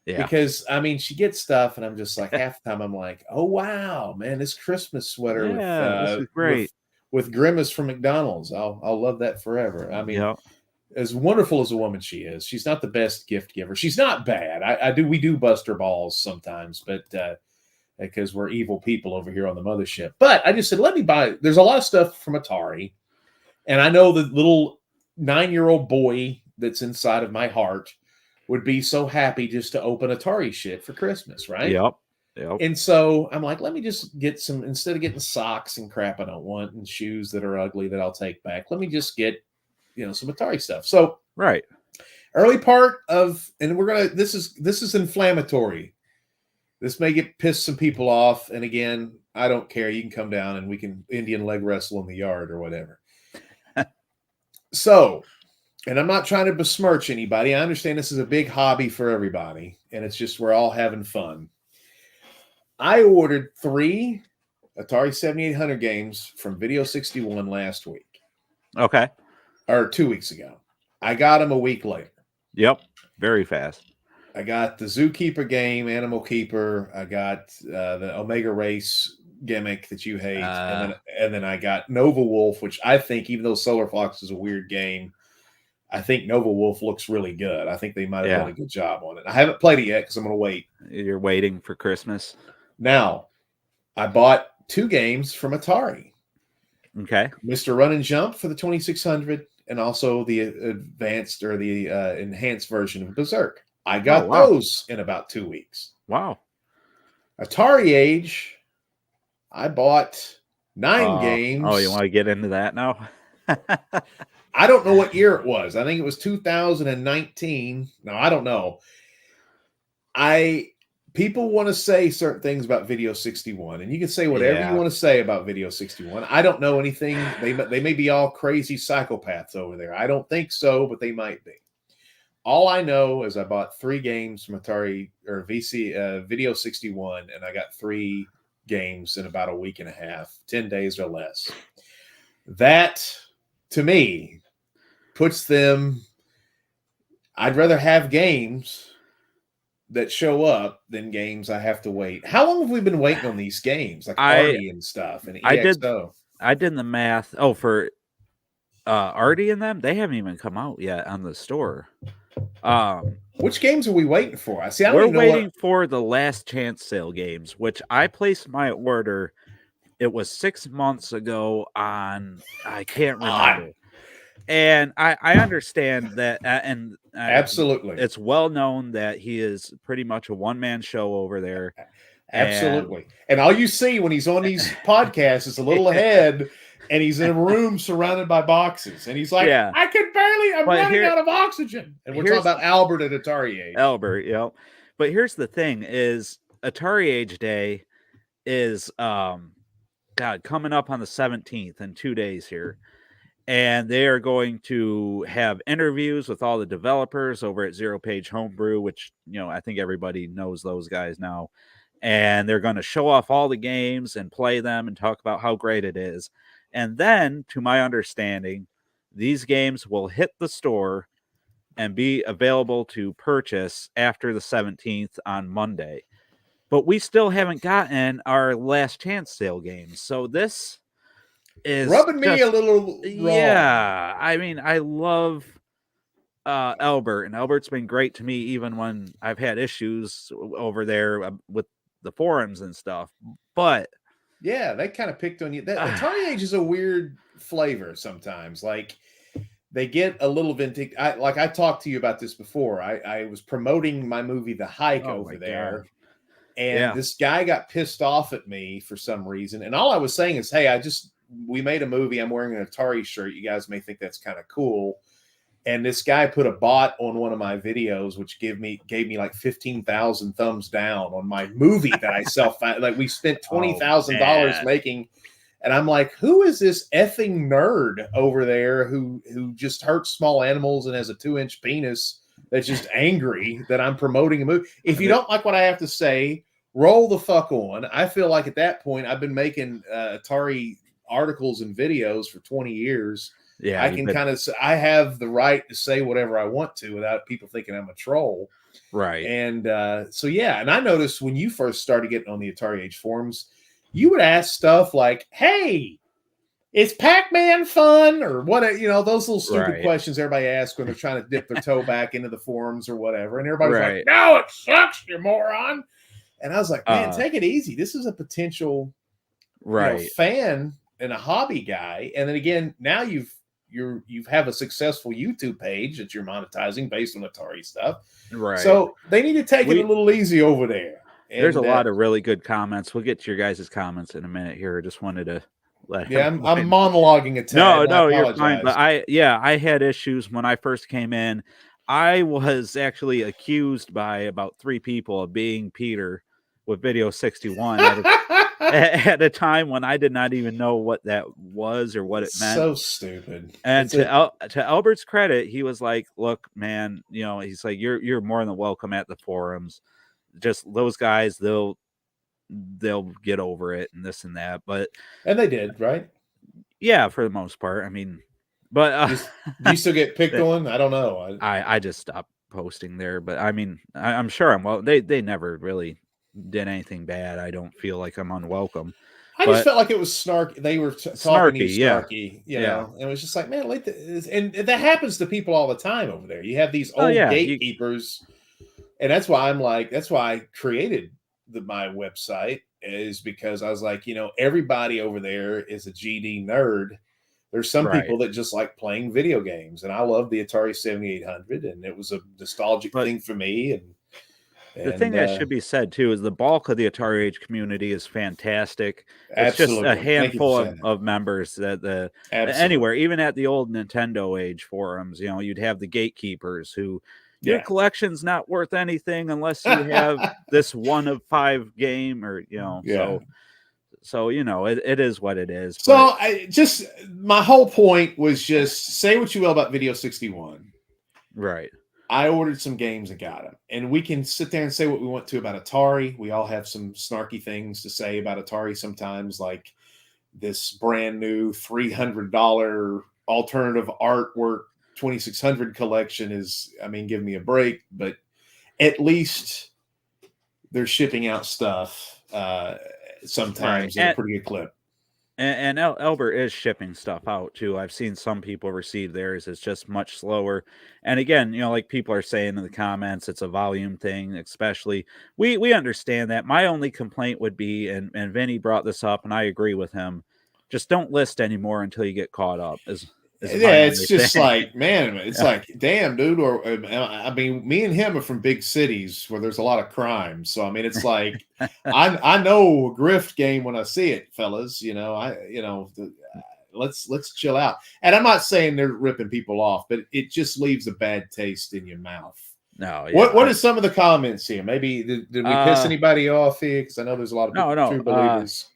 Yeah. Because she gets stuff, and I'm just like, half the time I'm like, "Oh wow, man, this Christmas sweater this is great with Grimace from McDonald's. I'll love that forever." As wonderful as a woman she is, she's not the best gift giver. She's not bad. We do bust her balls sometimes, but because we're evil people over here on the mothership. But I just said, let me buy. There's a lot of stuff from Atari, and I know the little 9-year-old boy that's inside of my heart would be so happy just to open Atari shit for Christmas, right? Yep. And so I'm like, let me just get some, instead of getting socks and crap I don't want and shoes that are ugly that I'll take back, let me just get, some Atari stuff. So early part of, and this is inflammatory. This may piss some people off. And again, I don't care. You can come down and we can Indian leg wrestle in the yard or whatever. So, and I'm not trying to besmirch anybody. I understand this is a big hobby for everybody, and it's just we're all having fun. I ordered 3 Atari 7800 games from Video 61 last week. Okay. Or 2 weeks ago. I got them a week later. Yep. Very fast. I got the Zookeeper game, Animal Keeper. I got the Omega Race gimmick that you hate. And then I got Nova Wolf, which I think, even though Solar Fox is a weird game, I think Nova Wolf looks really good. I think they might have done a good job on it. I haven't played it yet because I'm going to wait. You're waiting for Christmas? Now, I bought 2 games from Atari. Okay. Mr. Run and Jump for the 2600 and also the advanced or the enhanced version of Berserk. I got those in about 2 weeks. Wow. Atari Age, I bought 9 games. Oh, you want to get into that now? I don't know what year it was. I think it was 2019. No, I don't know. People want to say certain things about Video 61, and you can say whatever you want to say about Video 61. I don't know anything. They may be all crazy psychopaths over there. I don't think so, but they might be. All I know is I bought 3 games from Atari or Video 61, and I got 3 games in about a week and a half, 10 days or less. That, to me, puts them. I'd rather have games that show up than games I have to wait. How long have we been waiting on these games, like Army and stuff and EXO? I did the math. Oh, for Artie and them, they haven't even come out yet on the store. Which games are we waiting for? I don't We're even know waiting for the last chance sale games, which I placed my order. It was 6 months ago on, I can't remember. And I understand that, Absolutely. it's well known that he is pretty much a one-man show over there. Absolutely. And all you see when he's on these podcasts is a little head, and he's in a room surrounded by boxes. And he's like, Yeah. I'm running out of oxygen. And we're talking about Albert at Atari Age. Albert, yeah. But here's the thing is Atari Age Day is coming up on the 17th in 2 days here. And they are going to have interviews with all the developers over at Zero Page Homebrew, which, I think everybody knows those guys now. And they're going to show off all the games and play them and talk about how great it is. And then, to my understanding, these games will hit the store and be available to purchase after the 17th on Monday. But we still haven't gotten our last chance sale games. So this is rubbing me a little wrong. Yeah, I mean, I love Albert, and Albert's been great to me even when I've had issues over there with the forums and stuff. But yeah, they kind of picked on you. Atari Age is a weird flavor sometimes. Like, they get a little vintage. I talked to you about this before. I was promoting my movie The Hike over there. God. And this guy got pissed off at me for some reason. And all I was saying is, hey, we made a movie. I'm wearing an Atari shirt. You guys may think that's kind of cool. And this guy put a bot on one of my videos, which gave me like 15,000 thumbs down on my movie that I like, we spent $20,000 making. And I'm like, who is this effing nerd over there who just hurts small animals and has a 2-inch penis that's just angry that I'm promoting a movie? If you don't like what I have to say, roll the fuck on. I feel like at that point, I've been making Atari articles and videos for 20 years. Yeah, I can I have the right to say whatever I want to without people thinking I'm a troll. Right. And and I noticed when you first started getting on the Atari Age forums, you would ask stuff like, hey, is Pac-Man fun? Or what, those little stupid questions everybody asks when they're trying to dip their toe back into the forums or whatever. And everybody's like, no, it sucks, you moron. And I was like, man, take it easy. This is a potential fan and a hobby guy. And then again, now you have a successful YouTube page that you're monetizing based on Atari stuff. Right. So they need to take it a little easy over there. And there's a lot of really good comments. We'll get to your guys' comments in a minute here. I just wanted to let I'm monologuing a tad. No, you're fine. But I had issues when I first came in. I was actually accused by about 3 people of being Peter with Video 61 at a time when I did not even know what that was or what it meant. So stupid. And to Albert's credit, he was like, "Look, man, he's like, you're more than welcome at the forums. Just those guys, they'll get over it and this and that." And they did, right? Yeah, for the most part. I mean, but do you still get picked on? I don't know. I just stopped posting there, but I mean, I'm sure they never really did anything bad. I don't feel like I'm unwelcome. I just felt like it was snarky. They were talking snarky, you know. And it was just like, man, and that happens to people all the time over there. You have these old gatekeepers, and that's why I created my website, is because I was like, everybody over there is a GD nerd. There's some people that just like playing video games, and I love the Atari 7800, and it was a nostalgic thing for me. And the thing that should be said too is the bulk of the Atari Age community is fantastic. Absolutely. It's just a handful of members that anywhere, even at the old Nintendo Age forums, you'd have the gatekeepers who your collection's not worth anything unless you have this 1 of 5 game, or So it is what it is. So my whole point was just say what you will about Video 61. Right. I ordered some games and got them. And we can sit there and say what we want to about Atari. We all have some snarky things to say about Atari sometimes, like this brand new $300 alternative artwork 2600 collection is, give me a break. But at least they're shipping out stuff sometimes at a pretty good clip. And Albert is shipping stuff out too. I've seen some people receive theirs. It's just much slower. And again, like people are saying in the comments, it's a volume thing, especially. We understand that. My only complaint would be, and Vinny brought this up, and I agree with him, just don't list anymore until you get caught up. Is my it's only just thing. like, man, it's Yeah. like, damn, dude. Or I mean, me and him are from big cities where there's a lot of crime. So I mean, it's like, I know a grift game when I see it, fellas. Let's chill out. And I'm not saying they're ripping people off, but it just leaves a bad taste in your mouth. No, yeah. What are some of the comments here? Maybe did we piss anybody off here? Because I know there's a lot of people, true believers.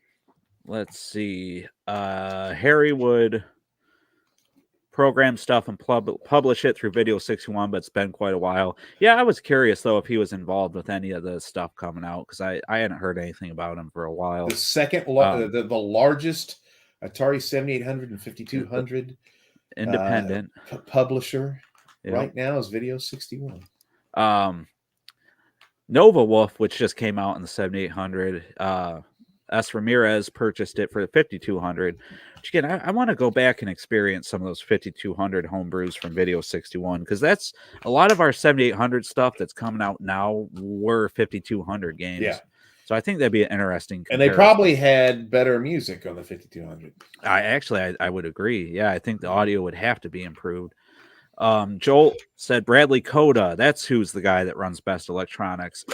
Let's see. Harry would program stuff and publish it through Video 61, but it's been quite a while. Yeah, I was curious though if he was involved with any of the stuff coming out, because I hadn't heard anything about him for a while. The second, the largest Atari 7800 and 5200 independent publisher right now is Video 61. Nova Wolf, which just came out in the 7800, S. Ramirez purchased it for the 5200. Which again, I want to go back and experience some of those 5200 homebrews from Video 61, because that's a lot of our 7800 stuff that's coming out now were 5200 games. Yeah. So I think that'd be an interesting comparison. And they probably had better music on the 5200. I would agree. Yeah, I think the audio would have to be improved. Joel said Bradley Coda. That's who's the guy that runs Best Electronics.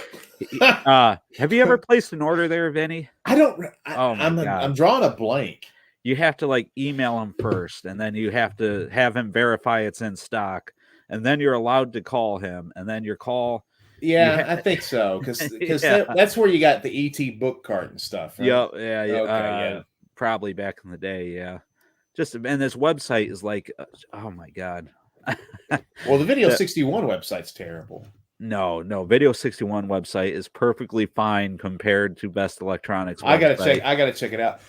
Have you ever placed an order there, Vinny? I don't. I'm drawing a blank. You have to email him first, and then you have to have him verify it's in stock, and then you're allowed to call him, and then your call. Yeah, I think so, because that's where you got the ET book cart and stuff. Right? Yeah. Okay, probably back in the day. Yeah, and this website is oh my god. Well, the Video 61 website's terrible. No, Video 61 website is perfectly fine compared to Best Electronics website. I gotta check it out.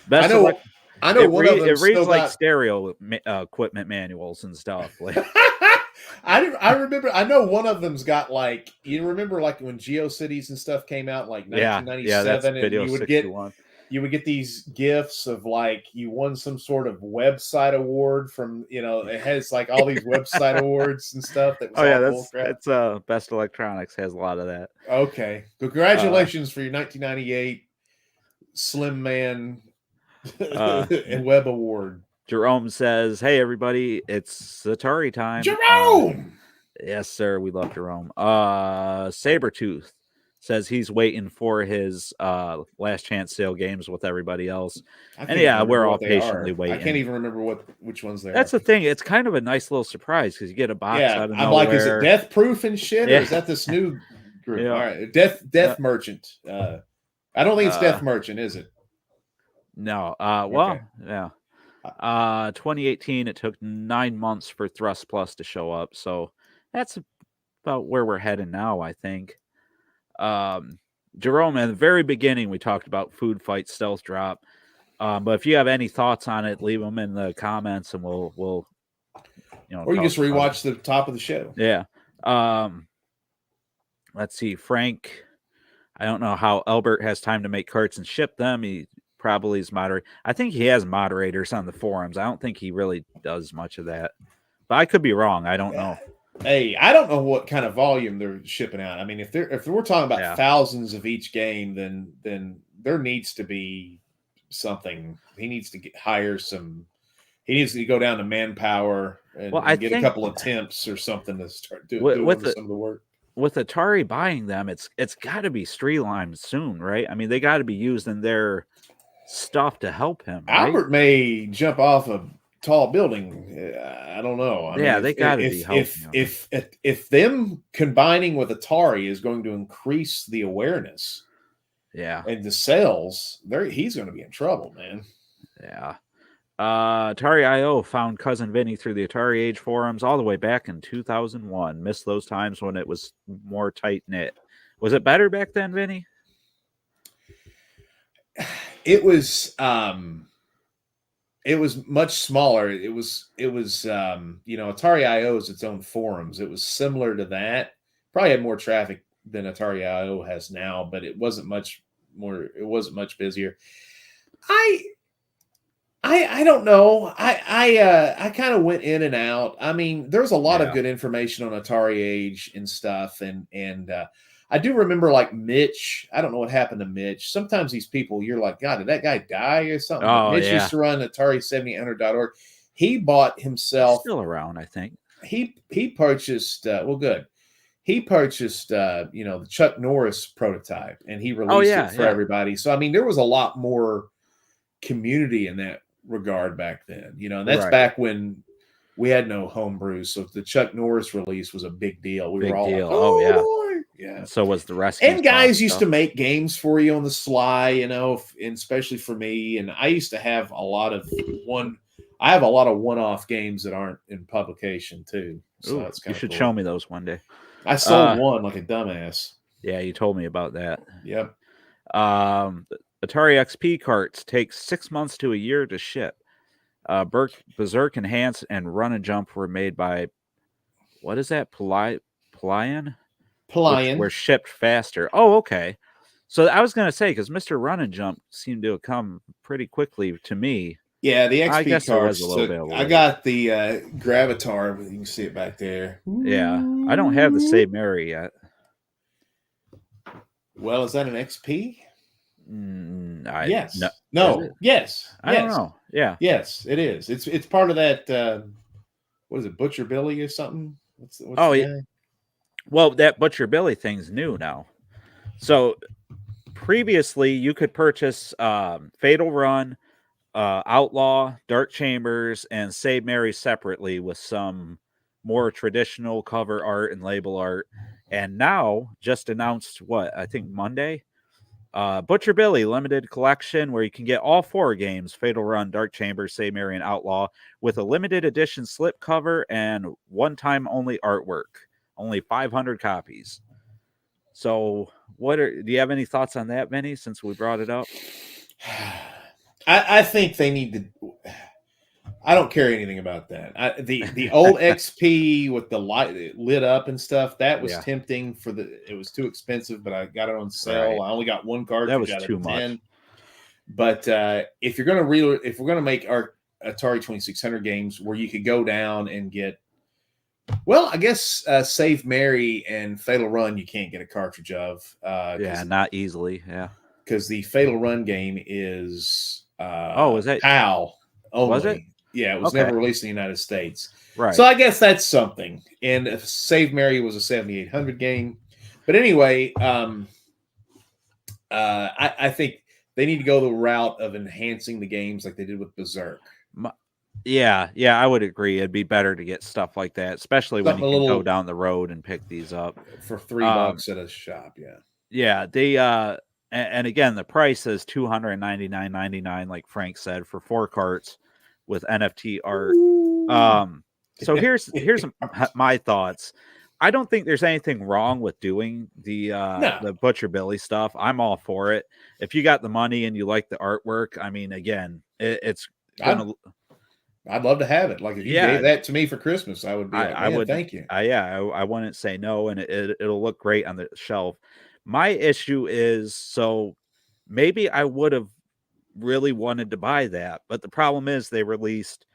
I know one of them it reads like stereo equipment manuals and stuff. I remember. I know one of them's got you remember when GeoCities and stuff came out 1997, and Video 61. You would get these gifts of you won some sort of website award from it has all these website awards and stuff. That's Best Electronics has a lot of that. Okay, congratulations for your 1998 Slim Man and Web Award. Jerome says, "Hey everybody, it's Atari time." Jerome, yes sir, we love Jerome. Sabretooth says he's waiting for his last chance sale games with everybody else. And yeah, we're all patiently waiting. I can't even remember which ones they are. That's the thing. It's kind of a nice little surprise because you get a box out of nowhere. I'm like, is it Death Proof and shit? Or is that this new group? Yeah. All right. Death Merchant. I don't think it's Death Merchant, is it? No. Well, yeah. 2018, it took 9 months for Thrust Plus to show up. So that's about where we're heading now, I think. Jerome, at the very beginning, we talked about Food Fight Stealth Drop. But if you have any thoughts on it, leave them in the comments, and we'll or you just rewatch the top of the show. Yeah. Let's see, Frank. I don't know how Albert has time to make carts and ship them. He probably is moderator. I think he has moderators on the forums. I don't think he really does much of that, but I could be wrong. I don't know. Hey, I don't know what kind of volume they're shipping out. I mean, if we're talking about thousands of each game, then there needs to be something. He needs to hire some. He needs to go down to manpower and get a couple of temps or something to start doing some of the work. With Atari buying them, it's got to be streamlined soon, right? I mean, they got to be using their stuff to help him. Right? Albert may jump off a tall building. I don't know. I mean, they got to be helping. If them combining with Atari is going to increase the awareness, and the sales, he's going to be in trouble, man. Yeah. Atari IO found Cousin Vinny through the Atari Age forums all the way back in 2001. Missed those times when it was more tight knit. Was it better back then, Vinny? It was much smaller. It was Atari IO is its own forums. It was similar to that. Probably had more traffic than Atari IO has now, but it wasn't much more. It wasn't much busier. I don't know. I kind of went in and out. I mean, there's a lot of Yeah. good information on Atari Age and stuff, and I do remember like Mitch. I don't know what happened to Mitch. Sometimes these people, you're like, God, did that guy die or something? But Oh Mitch used yeah. to run Atari7800.org. He bought He's himself. still around, I think. He purchased. Well, good. He purchased, the Chuck Norris prototype, and he Oh released it yeah, for yeah. everybody. So I mean, there was a lot more community in that regard back then, and that's Right. back when we had no homebrew. So the Chuck Norris release was a big deal. We were Big all like, deal. Oh yeah. "Oh boy, yeah!" And so was the rescue And sauce guys used stuff. to make games for you on the sly, and especially for me. And I used to have a lot of one. I have a lot of one-off games that aren't in publication too. So Ooh, that's you kind of should show cool. me those one day. I sold one like a dumbass. Yeah, you told me about that. Yep. Atari XP carts take 6 months to a year to ship. Berserk Enhance and Run and Jump were made by, what is that? Plion? Which Plion. were shipped faster. Oh, okay. So I was gonna say, because Mr. Run and Jump seemed to have come pretty quickly to me. Yeah, the I XP guess there was a carts little took. bit of a I wait. got the Gravatar. You can see it back there. Yeah, I don't have the Save Mary yet. Well, is that an XP? Yes. No, No. is it? Yes. I don't Yes. know. Yeah. Yes, it is. It's part of that. What is it, Butcher Billy or something? What's Oh, the guy? well, that Butcher Billy thing's new now. So previously, you could purchase Fatal Run, Outlaw, Dark Chambers, and Save Mary separately with some more traditional cover art and label art. And now, just announced I think Monday, Butcher Billy limited collection where you can get all 4 games: Fatal Run, Dark Chambers, Save Mary, and Outlaw, with a limited edition slip cover and one-time only artwork. Only 500 copies. So, do you have any thoughts on that, Benny? Since we brought it up, I think they need to. I don't care anything about that. The old XP with the light lit up and stuff, that was yeah, tempting it was too expensive, but I got it on sale. right. I only got one That cartridge was out of too much. 10. But if we're gonna make our Atari 2600 games where you could go down and get, well, I guess Save Mary and Fatal Run you can't get a cartridge of. Yeah, not easily. Yeah. Because the Fatal Run game is Oh, was that? PAL Was it? only. Yeah, it was Okay. never released in the United States. Right. So I guess that's something. And if Save Mary was a 7800 game. But anyway, I think they need to go the route of enhancing the games like they did with Berserk. Yeah, I would agree. It'd be better to get stuff like that, especially when Something you a can go little down the road and pick these up. for $3 at a shop. Yeah. Yeah, they and again, the price is $299.99, like Frank said, for 4 carts with NFT art. So here's my thoughts. I don't think there's anything wrong with doing No. the Butcher Billy stuff. I'm all for it. If you got the money and you like the artwork, I mean, again, it's gonna. I'd love to have it. Like if you gave that to me for Christmas, I would be like, I man, would, thank you. I wouldn't say no, and it'll look great on the shelf. My issue is, so maybe I would have really wanted to buy that, but the problem is they released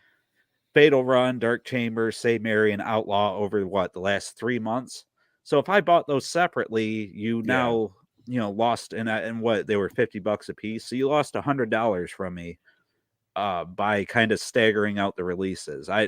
Fatal Run, Dark Chamber, Save Mary, and Outlaw over the last 3 months. So if I bought those separately, now lost, and what, they were $50 a piece, so you lost $100 from me by kind of staggering out the releases. I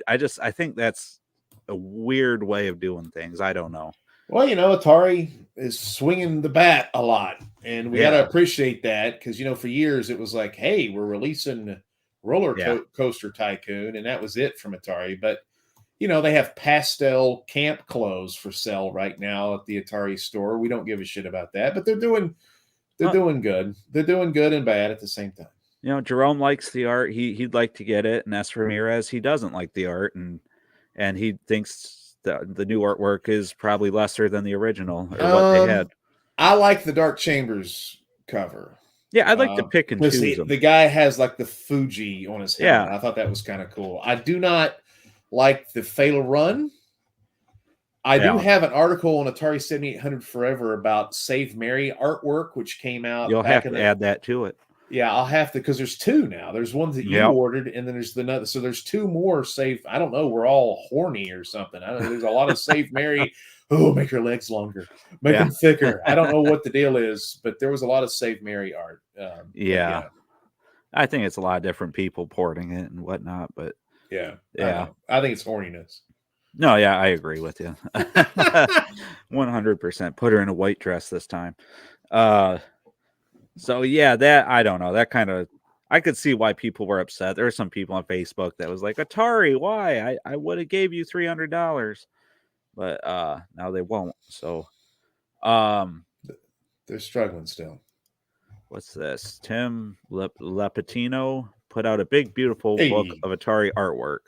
think that's a weird way of doing things. I don't know. Well, Atari is swinging the bat a lot, and we got to appreciate that because, for years it was like, hey, we're releasing Coaster Tycoon, and that was it from Atari. But, they have pastel camp clothes for sale right now at the Atari store. We don't give a shit about that, but they're doing good. They're doing good and bad at the same time. Jerome likes the art. He'd like to get it, and as for Ramirez, he doesn't like the art, and he thinks the new artwork is probably lesser than the original or what they had. I like the Dark Chambers cover. Yeah, I'd like to pick and choose them. The guy has like the Fuji on his helmet. I thought that was kind of cool. I do not like the Fatal Run. I do have an article on Atari 7800 Forever about Save Mary artwork, which came out. You'll have to add that to it. Yeah, I'll have to, because there's two now. There's ones that you Yep. ordered, and then there's another. So there's two more safe. I don't know. We're all horny or something. I don't know. There's a lot of safe Mary. Oh, make her legs longer, make Yeah. them thicker. I don't know what the deal is, but there was a lot of safe Mary art. Yeah. I think it's a lot of different people porting it and whatnot, but yeah. yeah. I think it's horniness. No, yeah, I agree with you. 100%. Put her in a white dress this time. So yeah, that I don't know. That kind of I could see why people were upset. There were some people on Facebook that was like, Atari, why? I would have gave you $300. But now they won't. So they're struggling still. What's this? Tim Lepatino put out a big, beautiful book of Atari artwork.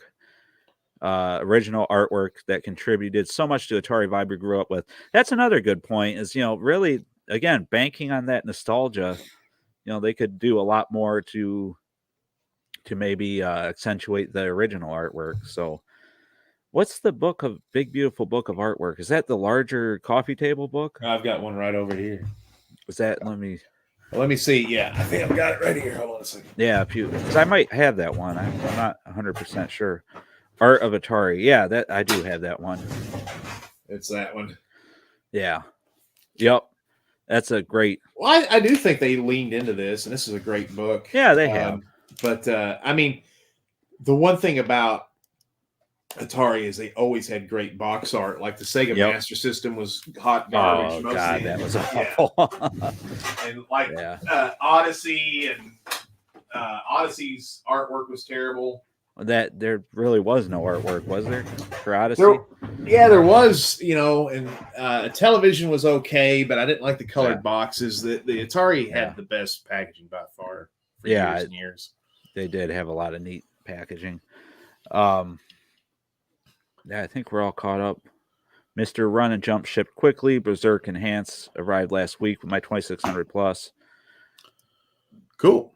Original artwork that contributed so much to Atari vibe we grew up with. That's another good point is, really, again, banking on that nostalgia, they could do a lot more to maybe accentuate the original artwork. So what's the big, beautiful book of artwork? Is that the larger coffee table book? I've got one right over here. Is that, let me see. Yeah, I think I've got it right here. Hold on a second. Yeah, because I might have that one. I'm not 100% sure. Art of Atari. Yeah, that I do have that one. It's that one. Yeah. Yep. That's a great. Well, I do think they leaned into this, and this is a great book. Yeah, they have. But I mean, the one thing about Atari is they always had great box art. Like the Sega Master System was hot garbage. Oh God, that was awful. And like Odyssey and Odyssey's artwork was terrible. That there really was no artwork, was there, for Odyssey? There was, and television was okay, but I didn't like the colored boxes. The Atari had the best packaging by far for years and years. They did have a lot of neat packaging. Yeah, I think we're all caught up. Mr. Run and Jump shipped quickly. Berserk Enhance arrived last week with my 2600 plus. Cool.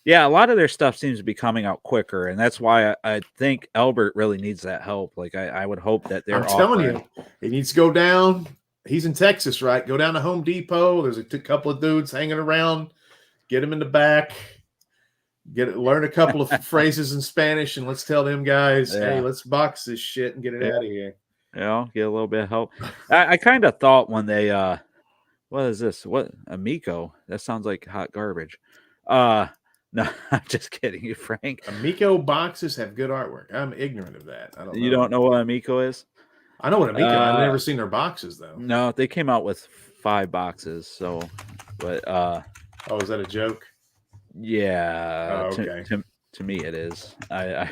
Yeah, a lot of their stuff seems to be coming out quicker, and that's why I think Albert really needs that help. Like, I would hope that they're. I'm telling you, he needs to go down. He's in Texas, right? Go down to Home Depot. There's a couple of dudes hanging around. Get him in the back. Learn a couple of phrases in Spanish, and let's tell them guys, hey, let's box this shit and get it out of here. Yeah, get a little bit of help. I kind of thought when they what is this? What Amico? That sounds like hot garbage. No, I'm just kidding you, Frank. Amico boxes have good artwork. I'm ignorant of that. I don't know. You don't know what Amico is? I know what Amico. I've never seen their boxes though. No, they came out with 5 boxes. So, but is that a joke? Yeah. Oh, okay. To me, it is. I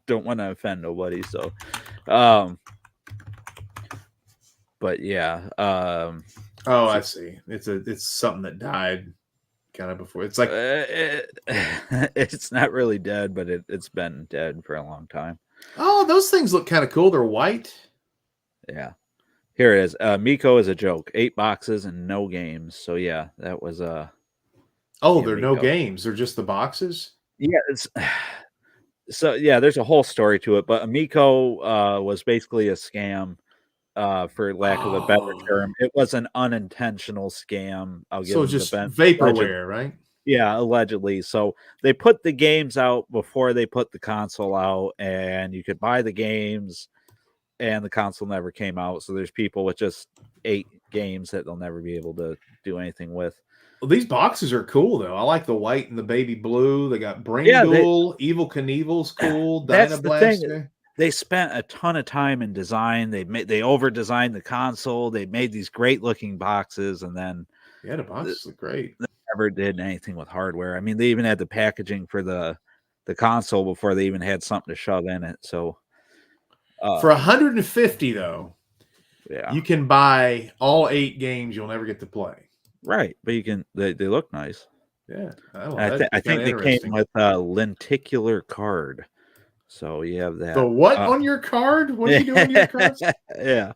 don't want to offend nobody. So, but yeah. I see. It's something that died. Kind of before it's like it's not really dead, but it's been dead for a long time. Oh, those things look kind of cool. They're white. Yeah, here it is. Miko is a joke. 8 boxes and no games. So yeah, that was there are no games. They're just the boxes. Yeah, so yeah. There's a whole story to it, but Amico was basically a scam. For lack of a better term, it was an unintentional scam. So just vaporware, right? Yeah, allegedly. So they put the games out before they put the console out, and you could buy the games, and the console never came out. So there's people with just 8 games that they'll never be able to do anything with. Well, these boxes are cool though. I like the white and the baby blue. They got Brain Duel, Evil Knievel's cool. That's the thing. They spent a ton of time in design. They over designed the console. They made these great looking boxes, and then the boxes look great. They never did anything with hardware. I mean, they even had the packaging for the console before they even had something to shove in it. So for $150 though, yeah, you can buy all 8 games you'll never get to play. Right, but you can. They look nice. Yeah, I think they came with a lenticular card. So you have that. The what on your card? What are you doing on your cards? Yeah.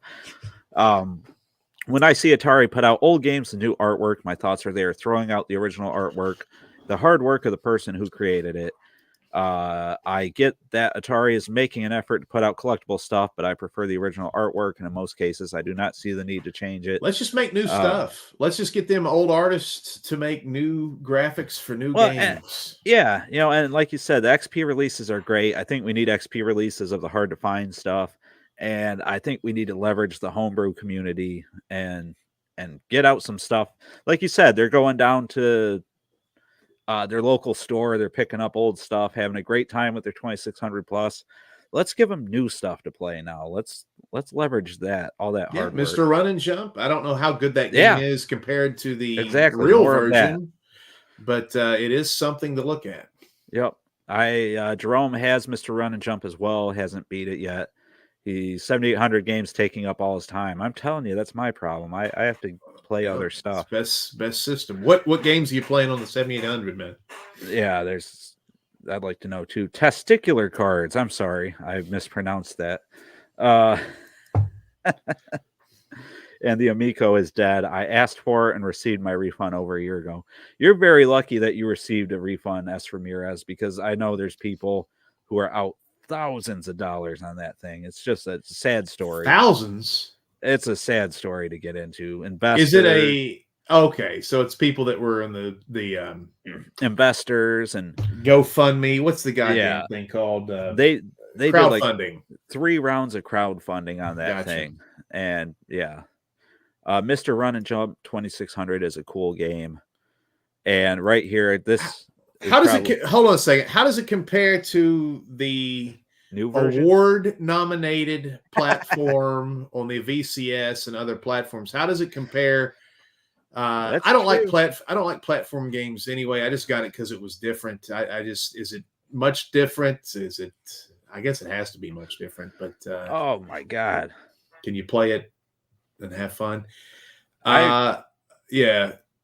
When I see Atari put out old games and new artwork, my thoughts are they are throwing out the original artwork, the hard work of the person who created it. I get that Atari is making an effort to put out collectible stuff, but I prefer the original artwork, and in most cases, I do not see the need to change it. Let's just make new stuff. Let's just get them old artists to make new graphics for new games. Yeah, and like you said, the XP releases are great. I think we need XP releases of the hard to find stuff, and I think we need to leverage the homebrew community and get out some stuff. Like you said, they're going down to their local store, they're picking up old stuff, having a great time with their 2600 plus. Let's give them new stuff to play now. Let's leverage that, all that hard work. Mr. Run and Jump. I don't know how good that game is compared to the real version, but it is something to look at. Yep. Jerome has Mr. Run and Jump as well, hasn't beat it yet. He's 7,800 games taking up all his time. I'm telling you, that's my problem. I have to play other stuff. Best system. What games are you playing on the 7,800, man? Yeah, I'd like to know too. Testicular cards. I'm sorry, I mispronounced that. And the Amico is dead. I asked for it and received my refund over a year ago. You're very lucky that you received a refund, S. Ramirez, because I know there's people who are out thousands of dollars on that thing. It's a sad story. Thousands? It's a sad story to get into. Investors. Is it okay? So it's people that were in the investors and GoFundMe. What's the goddamn thing called? They crowdfunding. Did like 3 rounds of crowdfunding on that thing, and Mr. Run and Jump 2600 is a cool game. And right here, this hold on a second. How does it compare to the new version? Award nominated platform on the VCS and other platforms? How does it compare? I don't like platform games anyway. I just got it because it was different. Is it much different? I guess it has to be much different, but oh my God. Can you play it and have fun? I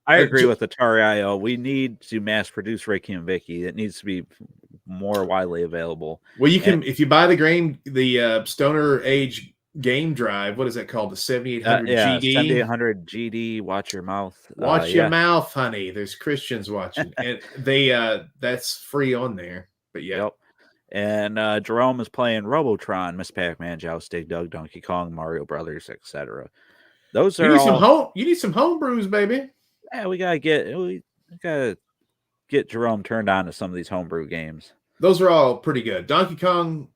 agree with Atari IO. We need to mass produce Ricky and Vicky. It needs to be more widely available. Well, you can, if you buy the Stoner Age game drive, what is that called? The 7800 GD? 7800 GD. Watch your mouth. Watch your mouth, honey. There's Christians watching. And that's free on there. But yeah. Yep. And Jerome is playing Robotron, Miss Pac-Man, Joustig, Doug, Donkey Kong, Mario Brothers, etc. Those are you need some homebrews, baby. Yeah, we gotta get Jerome turned on to some of these homebrew games. Those are all pretty good. Donkey Kong.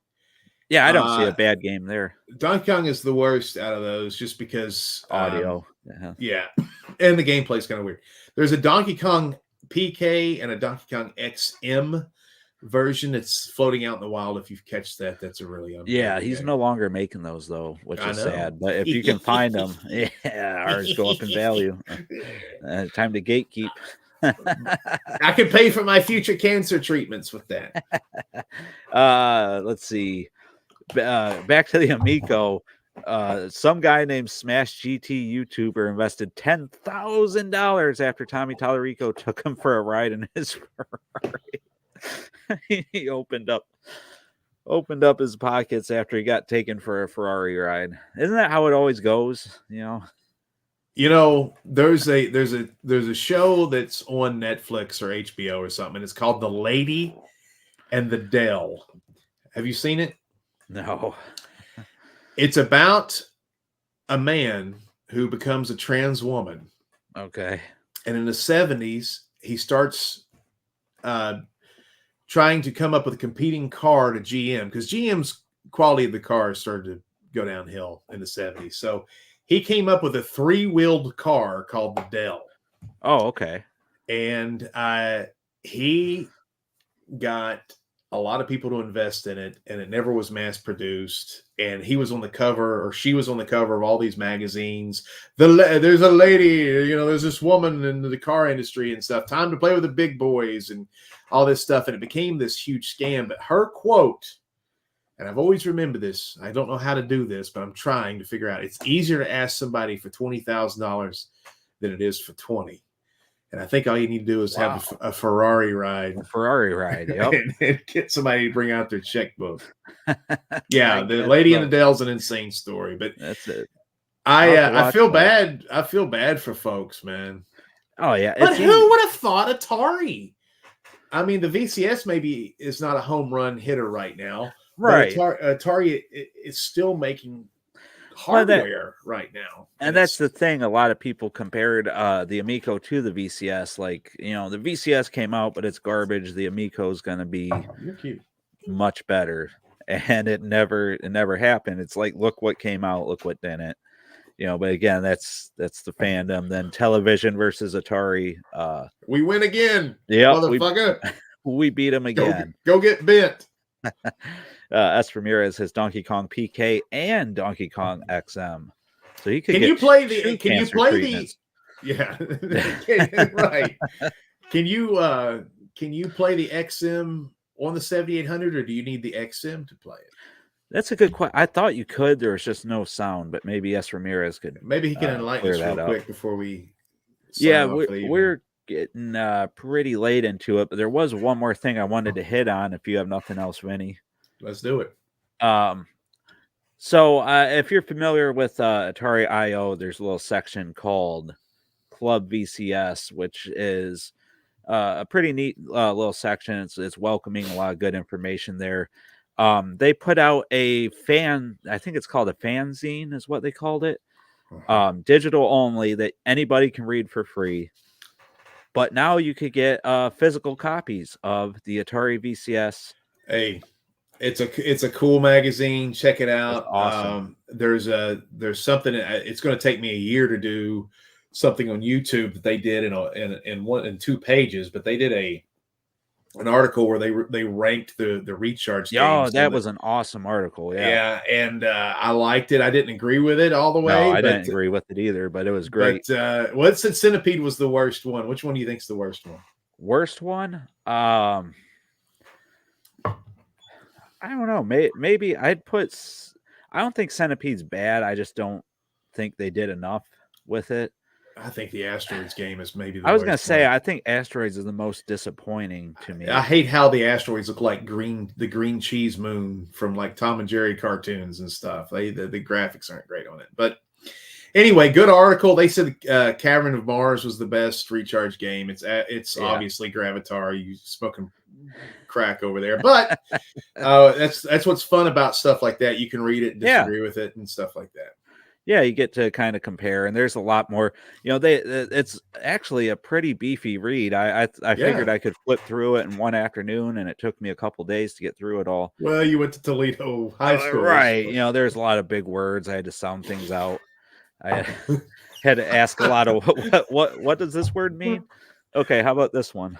Yeah, I don't see a bad game there. Donkey Kong is the worst out of those, just because audio. Yeah, and the gameplay's kind of weird. There's a Donkey Kong PK and a Donkey Kong XM version that's floating out in the wild. If you catch that, that's a really he's no longer making those though, which is sad. But if you can find them, ours go up in value. Time to gatekeep. I can pay for my future cancer treatments with that. Let's see. Back to the Amico. Some guy named Smash GT YouTuber invested $10,000 after Tommy Tallarico took him for a ride in his Ferrari. He opened up his pockets after he got taken for a Ferrari ride. Isn't that how it always goes? There's a show that's on Netflix or HBO or something. It's called The Lady and the Dell. Have you seen it? No. It's about a man who becomes a trans woman. Okay. And in the 70s, he starts trying to come up with a competing car to GM, because GM's quality of the cars started to go downhill in the 70s. So he came up with a 3-wheeled car called the Dell. Oh, okay. And he got a lot of people to invest in it, and it never was mass produced. And he was on the cover, or she was on the cover of all these magazines. There's a lady, there's this woman in the car industry and stuff. Time to play with the big boys and all this stuff. And it became this huge scam. But her quote, and I've always remembered this, I don't know how to do this, but I'm trying to figure out. It's easier to ask somebody for $20,000 than it is for 20. And I think all you need to do is have a Ferrari ride. A Ferrari ride, yep. and get somebody to bring out their checkbook. Yeah, the Lady in the Dell's an insane story, but that's it. I feel bad. I feel bad for folks, man. Oh yeah, but who would have thought Atari? I mean, the VCS maybe is not a home run hitter right now, right? but Atari is still making hardware right now, and that's the thing. A lot of people compared the Amico to the VCS. Like, you know, the VCS came out, but it's garbage. The Amico is going to be you're cute, much better, and it never happened. It's like, look what came out, look what didn't. You know, but again, that's the fandom. Then television versus Atari. We win again, yeah, motherfucker. We beat them again. Go get bent. S. Ramirez has Donkey Kong PK and Donkey Kong XM. So he could. Can you play the? Can you play treatments. Yeah, right. Can you play the XM on the 7800, or do you need the XM to play it? That's a good question. I thought you could. There was just no sound, but maybe S. Ramirez could. Maybe he can enlighten us real quick before we. Yeah, we're getting pretty late into it, but there was one more thing I wanted to hit on. If you have nothing else, Vinny, let's do it. So if you're familiar with Atari IO, there's a little section called Club VCS, which is a pretty neat little section. It's welcoming, a lot of good information there. They put out a I think it's called a fanzine is what they called it. Digital only, that anybody can read for free. But now you could get physical copies of the Atari VCS. Hey, it's a cool magazine. Check it out. That's awesome. There's something. It's going to take me a year to do something on YouTube that they did in 2 pages, but they did an article where they ranked the recharge games. Oh, that was an awesome article. Yeah, and I liked it. I didn't agree with it all the way. No, I didn't agree with it either, but it was great. But it said Centipede was the worst one. Which one do you think is the worst one? Worst one? I don't know. Maybe I'd put. I don't think Centipede's bad. I just don't think they did enough with it. I think the Asteroids game is maybe the I was going worst to say, one. I think Asteroids is the most disappointing to me. I hate how the asteroids look like the green cheese moon from like Tom and Jerry cartoons and stuff. The graphics aren't great on it. But anyway, good article. They said Cavern of Mars was the best recharge game. It's obviously Gravatar. You smoking crack over there. But that's what's fun about stuff like that. You can read it and disagree with it and stuff like that. Yeah, you get to kind of compare, and there's a lot more. You know, it's actually a pretty beefy read. I figured I could flip through it in one afternoon, and it took me a couple days to get through it all. Well, you went to Toledo High School, right? You know, there's a lot of big words. I had to sound things out. I had to ask a lot of what does this word mean? Okay, how about this one?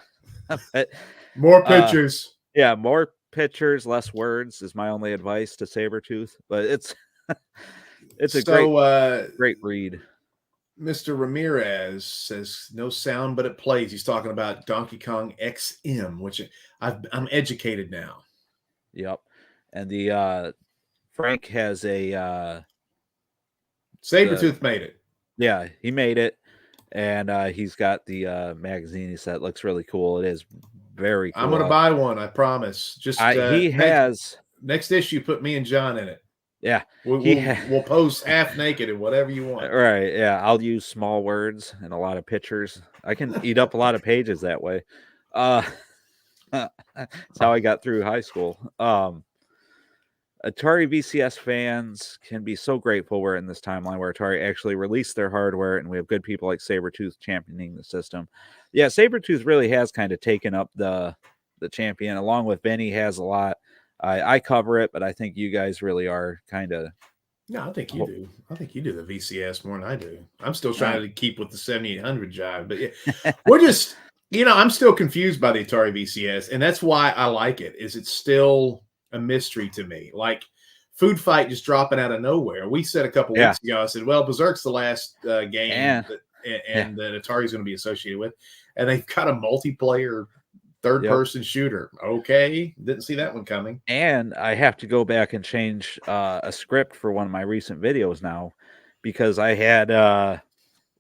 More pictures. Yeah, more pictures, less words is my only advice to Sabretooth. But it's a great read. Mr. Ramirez says no sound, but it plays. He's talking about Donkey Kong XM, which I'm educated now. Yep. And the Frank has a Sabretooth made it. Yeah, he made it. And he's got the magazine. He said it looks really cool. It is very cool. I'm gonna buy one, I promise. Just next issue, put me and John in it. Yeah, we'll pose half naked and whatever you want. Right? Yeah, I'll use small words and a lot of pictures. I can eat up a lot of pages that way. That's how I got through high school. Atari VCS fans can be so grateful we're in this timeline where Atari actually released their hardware, and we have good people like Sabretooth championing the system. Yeah, Sabretooth really has kind of taken up the champion, along with Benny has a lot. I cover it, but I think you guys really are kind of. No, I think you do. I think you do the VCS more than I do. I'm still trying to keep with the 7800 jive, but yeah, we're just, I'm still confused by the Atari VCS, and that's why I like it. Is it's still a mystery to me? Like Food Fight just dropping out of nowhere. We said a couple weeks ago, I said, well, Berserk's the last game that Atari's going to be associated with, and they've got a multiplayer third-person shooter. Okay, didn't see that one coming. And I have to go back and change a script for one of my recent videos now, because I had 5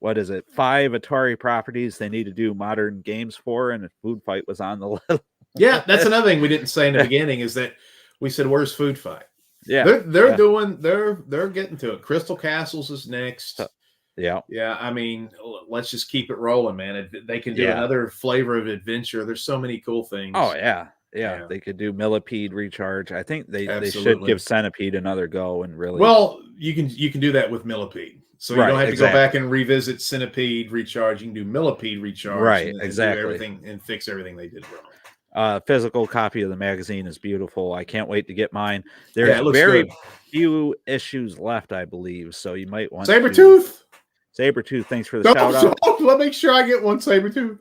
Atari properties they need to do modern games for, and Food Fight was on the list. Yeah, that's another thing we didn't say in the beginning, is that we said, "Where's Food Fight?" Yeah, they're getting to it. Crystal Castles is next. Yeah. Yeah, I mean, let's just keep it rolling, man. They can do another flavor of adventure. There's so many cool things. Oh yeah. They could do Millipede recharge. I think they should give Centipede another go and really. Well, you can do that with Millipede, so you don't have to go back and revisit Centipede recharge. You can do Millipede recharge, and do everything and fix everything they did wrong. Physical copy of the magazine is beautiful. I can't wait to get mine. There's very few issues left, I believe, so you might want Sabretooth. Thanks for the shout out. Let me make sure I get one Sabretooth.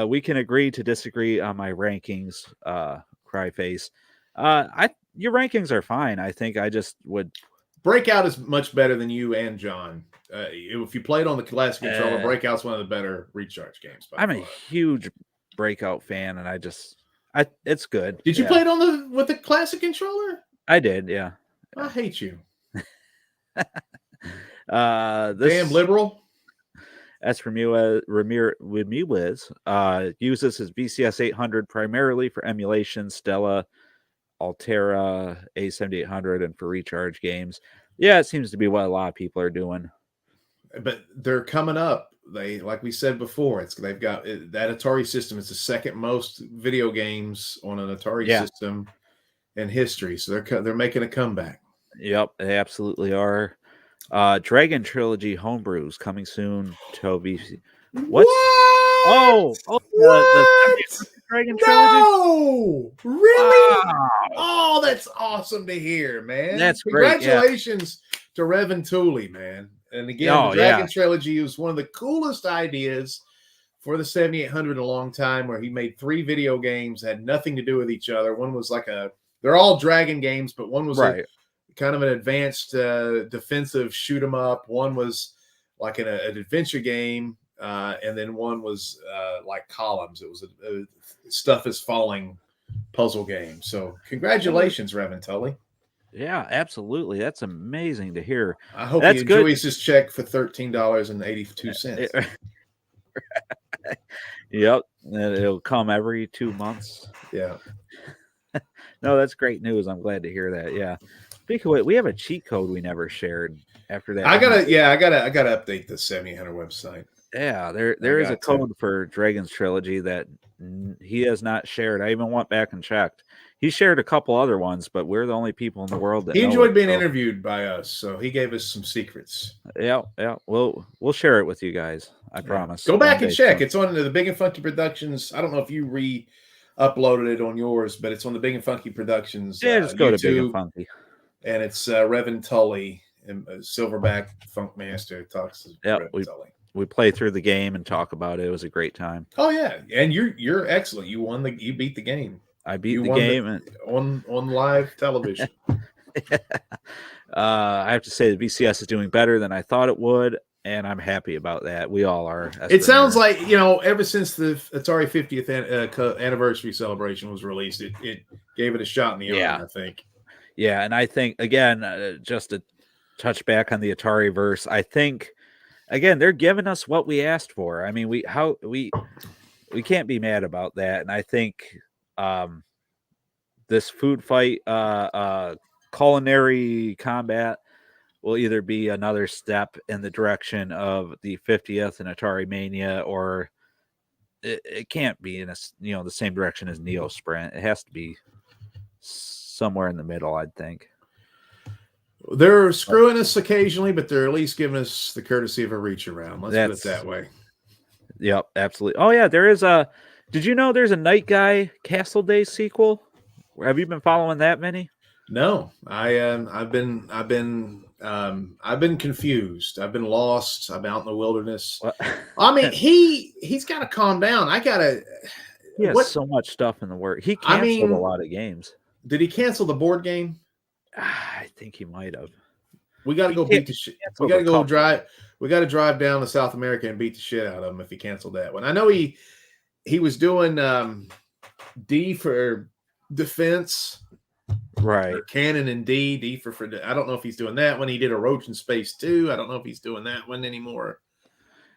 We can agree to disagree on my rankings, Cryface. Your rankings are fine. I think I just would. Breakout is much better than you and John. If you played on the classic controller, Breakout's one of the better recharge games. I'm a huge Breakout fan, and it's good. Did you play it with the classic controller? I did, yeah. I hate you. Damn liberal. As for Ramirez, uses his VCS 800 primarily for emulation, Stella, Altera, A7800, and for recharge games. Yeah, it seems to be what a lot of people are doing. But they're coming up. Like we said before, they've got that Atari system. It's the second most video games on an Atari system in history. So they're making a comeback. Yep, they absolutely are. Dragon Trilogy homebrews coming soon to VC. What? The Dragon Trilogy? No! Really? Wow. Oh, that's awesome to hear, man. That's Congratulations to Revan Tooley, man. And again, the Dragon Trilogy was one of the coolest ideas for the 7800 in a long time, where he made 3 video games that had nothing to do with each other. One was they're all Dragon games, but one was kind of an advanced defensive shoot 'em up. One was like an adventure game, and then one was like Columns. It was a Stuff is Falling puzzle game. So congratulations, Revan Tully. Yeah, absolutely. That's amazing to hear. I hope he enjoys his check for $13.82. Yep, it'll come every 2 months. Yeah. No, that's great news. I'm glad to hear that. Yeah. Speaking of it, we have a cheat code we never shared after that. I gotta update the 7800 website. Yeah, there is a code for Dragon's Trilogy that he has not shared. I even went back and checked. He shared a couple other ones, but we're the only people in the world that he enjoyed being interviewed by us, so he gave us some secrets. Yeah. We'll share it with you guys. I promise. Go back and check. It's on the Big and Funky Productions. I don't know if you uploaded it on yours, but it's on the Big and Funky Productions. Yeah, just go YouTube, to Big and Funky. And it's Revan Tully and Silverback Funkmaster talks to Revan Tully. We play through the game and talk about it. It was a great time. Oh yeah, and you're excellent. You beat the game. I beat the game on live television. I have to say the VCS is doing better than I thought it would, and I'm happy about that. We all are. It sounds like, ever since the Atari 50th anniversary celebration was released, it gave it a shot in the arm, I think. Yeah, and I think, again, just to touch back on the Atari verse, I think, again, they're giving us what we asked for. I mean, we can't be mad about that, and I think this food fight culinary combat will either be another step in the direction of the 50th and Atari Mania, or it can't be in the same direction as Neo Sprint. It has to be somewhere in the middle, I'd think. They're screwing us occasionally, but they're at least giving us the courtesy of a reach around. Let's put it that way. Yep, absolutely. Oh yeah, there is did you know there's a Night Guy Castle Days sequel? Have you been following that, Vinny? No, I've been confused. I've been lost. I've been out in the wilderness. What? I mean, he's got to calm down. He has so much stuff in the work. He canceled a lot of games. Did he cancel the board game? I think he might have. We got to go beat the shit. We got to go drive. We got to drive down to South America and beat the shit out of him if he canceled that one. I know he was doing D for defense, right? Cannon and D for. I don't know if he's doing that one. He did a Roach in Space 2. I don't know if he's doing that one anymore.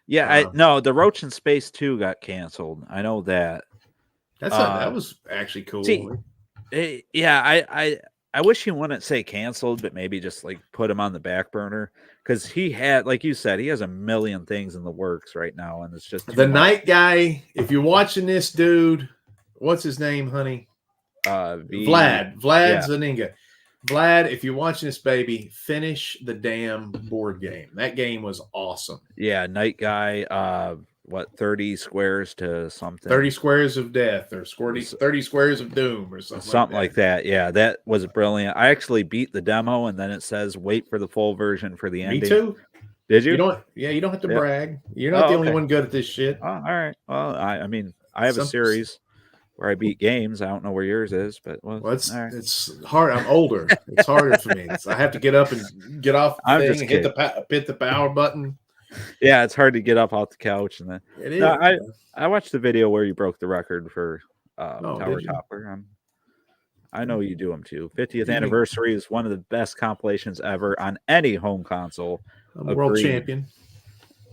Yeah, no, the Roach in Space 2 got canceled. I know that. That was actually cool. See, I wish he wouldn't say canceled, but maybe just like put him on the back burner, because he had, like you said, he has a million things in the works right now, and it's just the night guy. If you're watching this, dude, what's his name, honey? Vlad Zaninga. Vlad, if you're watching this, baby, finish the damn board game. That game was awesome. Yeah, Night Guy. What, 30 squares to something? 30 squares of death, or 30 squares of doom, or something like that. Yeah, that was brilliant. I actually beat the demo, and then it says wait for the full version for the ending. Me too. Did you? You don't have to brag. You're not the only one good at this shit. Oh, all right. Well, I mean, I have a series where I beat games. I don't know where yours is, but it's hard. I'm older. It's harder for me. I have to get up and get off the thing and hit the power button. Yeah, it's hard to get up off the couch, and then it is. I watched the video where you broke the record for Tower Toppler. I know you do them too. 50th anniversary is one of the best compilations ever on any home console. I'm a world champion.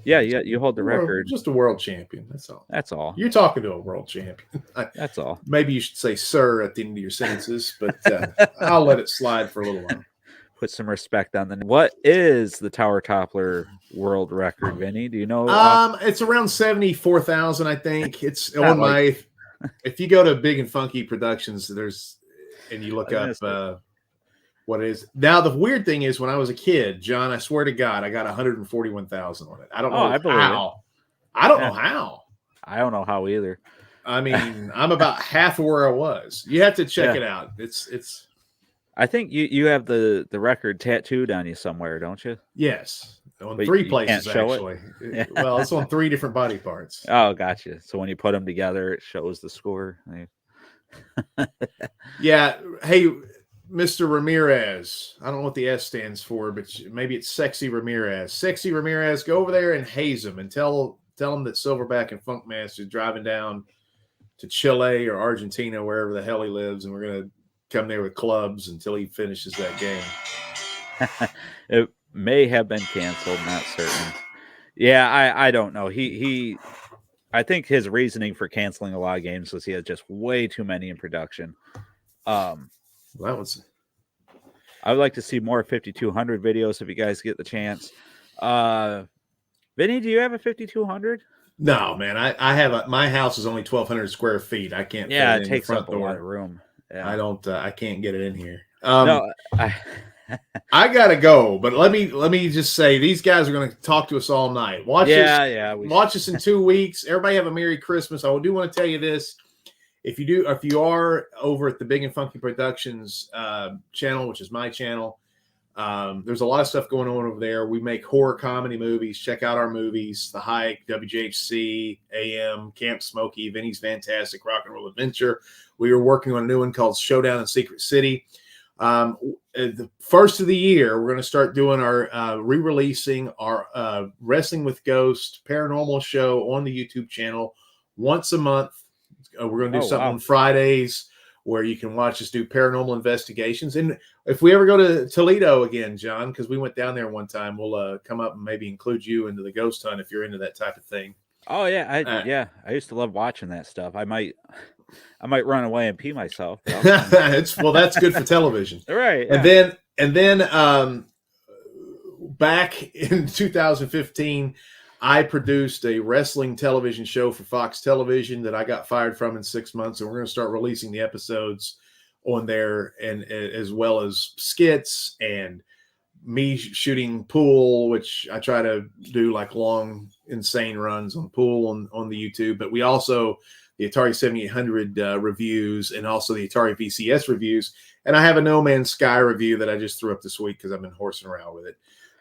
Yeah, you hold the record. Just a world champion. That's all. You're talking to a world champion. That's all. Maybe you should say "sir" at the end of your sentences, but I'll let it slide for a little while. Put some respect on the name. What is the Tower Toppler world record, Vinny? Do you know? It's around 74,000, I think. It's on my. If you go to Big and Funky Productions, and you look up what it is. Now the weird thing is, when I was a kid, John, I swear to God, I got 141,000 on it. I don't know how. I don't know how. I don't know how either. I mean, I'm about half of where I was. You have to check it out. It's. I think you have the record tattooed on you somewhere, don't you? Yes, on 3 places actually. Well, it's on 3 different body parts. Oh, gotcha. So when you put them together, it shows the score. Yeah. Hey, Mr. Ramirez. I don't know what the S stands for, but maybe it's Sexy Ramirez. Sexy Ramirez, go over there and haze him and tell him that Silverback and Funkmaster is driving down to Chile or Argentina, wherever the hell he lives, and we're gonna come there with clubs until he finishes that game. It may have been canceled, not certain. Yeah, I don't know. I think his reasoning for canceling a lot of games was he had just way too many in production. I would like to see more 5200 videos if you guys get the chance. Vinny, do you have a 5200? No, man. I have my house is only 1,200 square feet. I can't. Yeah, it takes up a lot of room. Yeah. I don't. I can't get it in here. No, I gotta go. But let me just say, these guys are going to talk to us all night. Watch us in 2 weeks. Everybody have a Merry Christmas. I do want to tell you this: if you are over at the Big and Funky Productions channel, which is my channel, there's a lot of stuff going on over there. We make horror comedy movies. Check out our movies: The Hike, WJHC, AM, Camp Smokey, Vinny's Fantastic Rock and Roll Adventure. We are working on a new one called Showdown in Secret City. The first of the year, we're going to start doing our re-releasing our Wrestling with Ghost paranormal show on the YouTube channel once a month. We're going to do something on Fridays where you can watch us do paranormal investigations. And if we ever go to Toledo again, John, because we went down there one time, we'll come up and maybe include you into the ghost hunt if you're into that type of thing. Oh yeah, I used to love watching that stuff. I might run away and pee myself. That's good for television, right? Yeah. And then back in 2015, I produced a wrestling television show for Fox Television that I got fired from in 6 months, and we're going to start releasing the episodes on there, and as well as skits and me shooting pool, which I try to do like long, insane runs on pool on the YouTube. But we also the Atari 7800 reviews, and also the Atari VCS reviews. And I have a No Man's Sky review that I just threw up this week because I've been horsing around with it.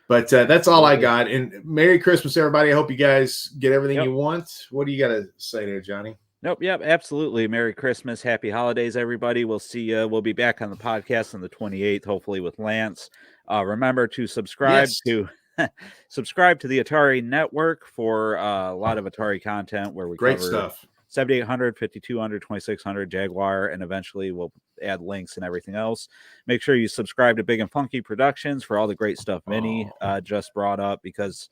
But that's all I got. And Merry Christmas, everybody. I hope you guys get everything you want. What do you got to say there, Johnny? Nope. Yep. Absolutely. Merry Christmas. Happy holidays, everybody. We'll see you. We'll be back on the podcast on the 28th, hopefully with Lance. Remember to subscribe to subscribe to the Atari Network for a lot of Atari content where we cover stuff. 7800, 5200, 2600, Jaguar, and eventually we'll add links and everything else. Make sure you subscribe to Big and Funky Productions for all the great stuff Vinny just brought up, because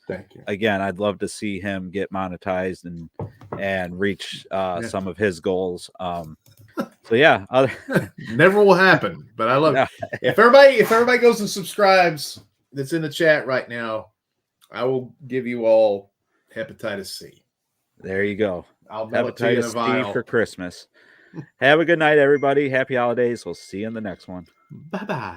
again, I'd love to see him get monetized and reach some of his goals. So yeah, Never will happen. But I love no. if everybody goes and subscribes that's in the chat right now, I will give you all hepatitis C. There you go. I'll mail it to you in a Hepatitis vial. C for Christmas. Have a good night, everybody. Happy holidays. We'll see you in the next one. Bye-bye.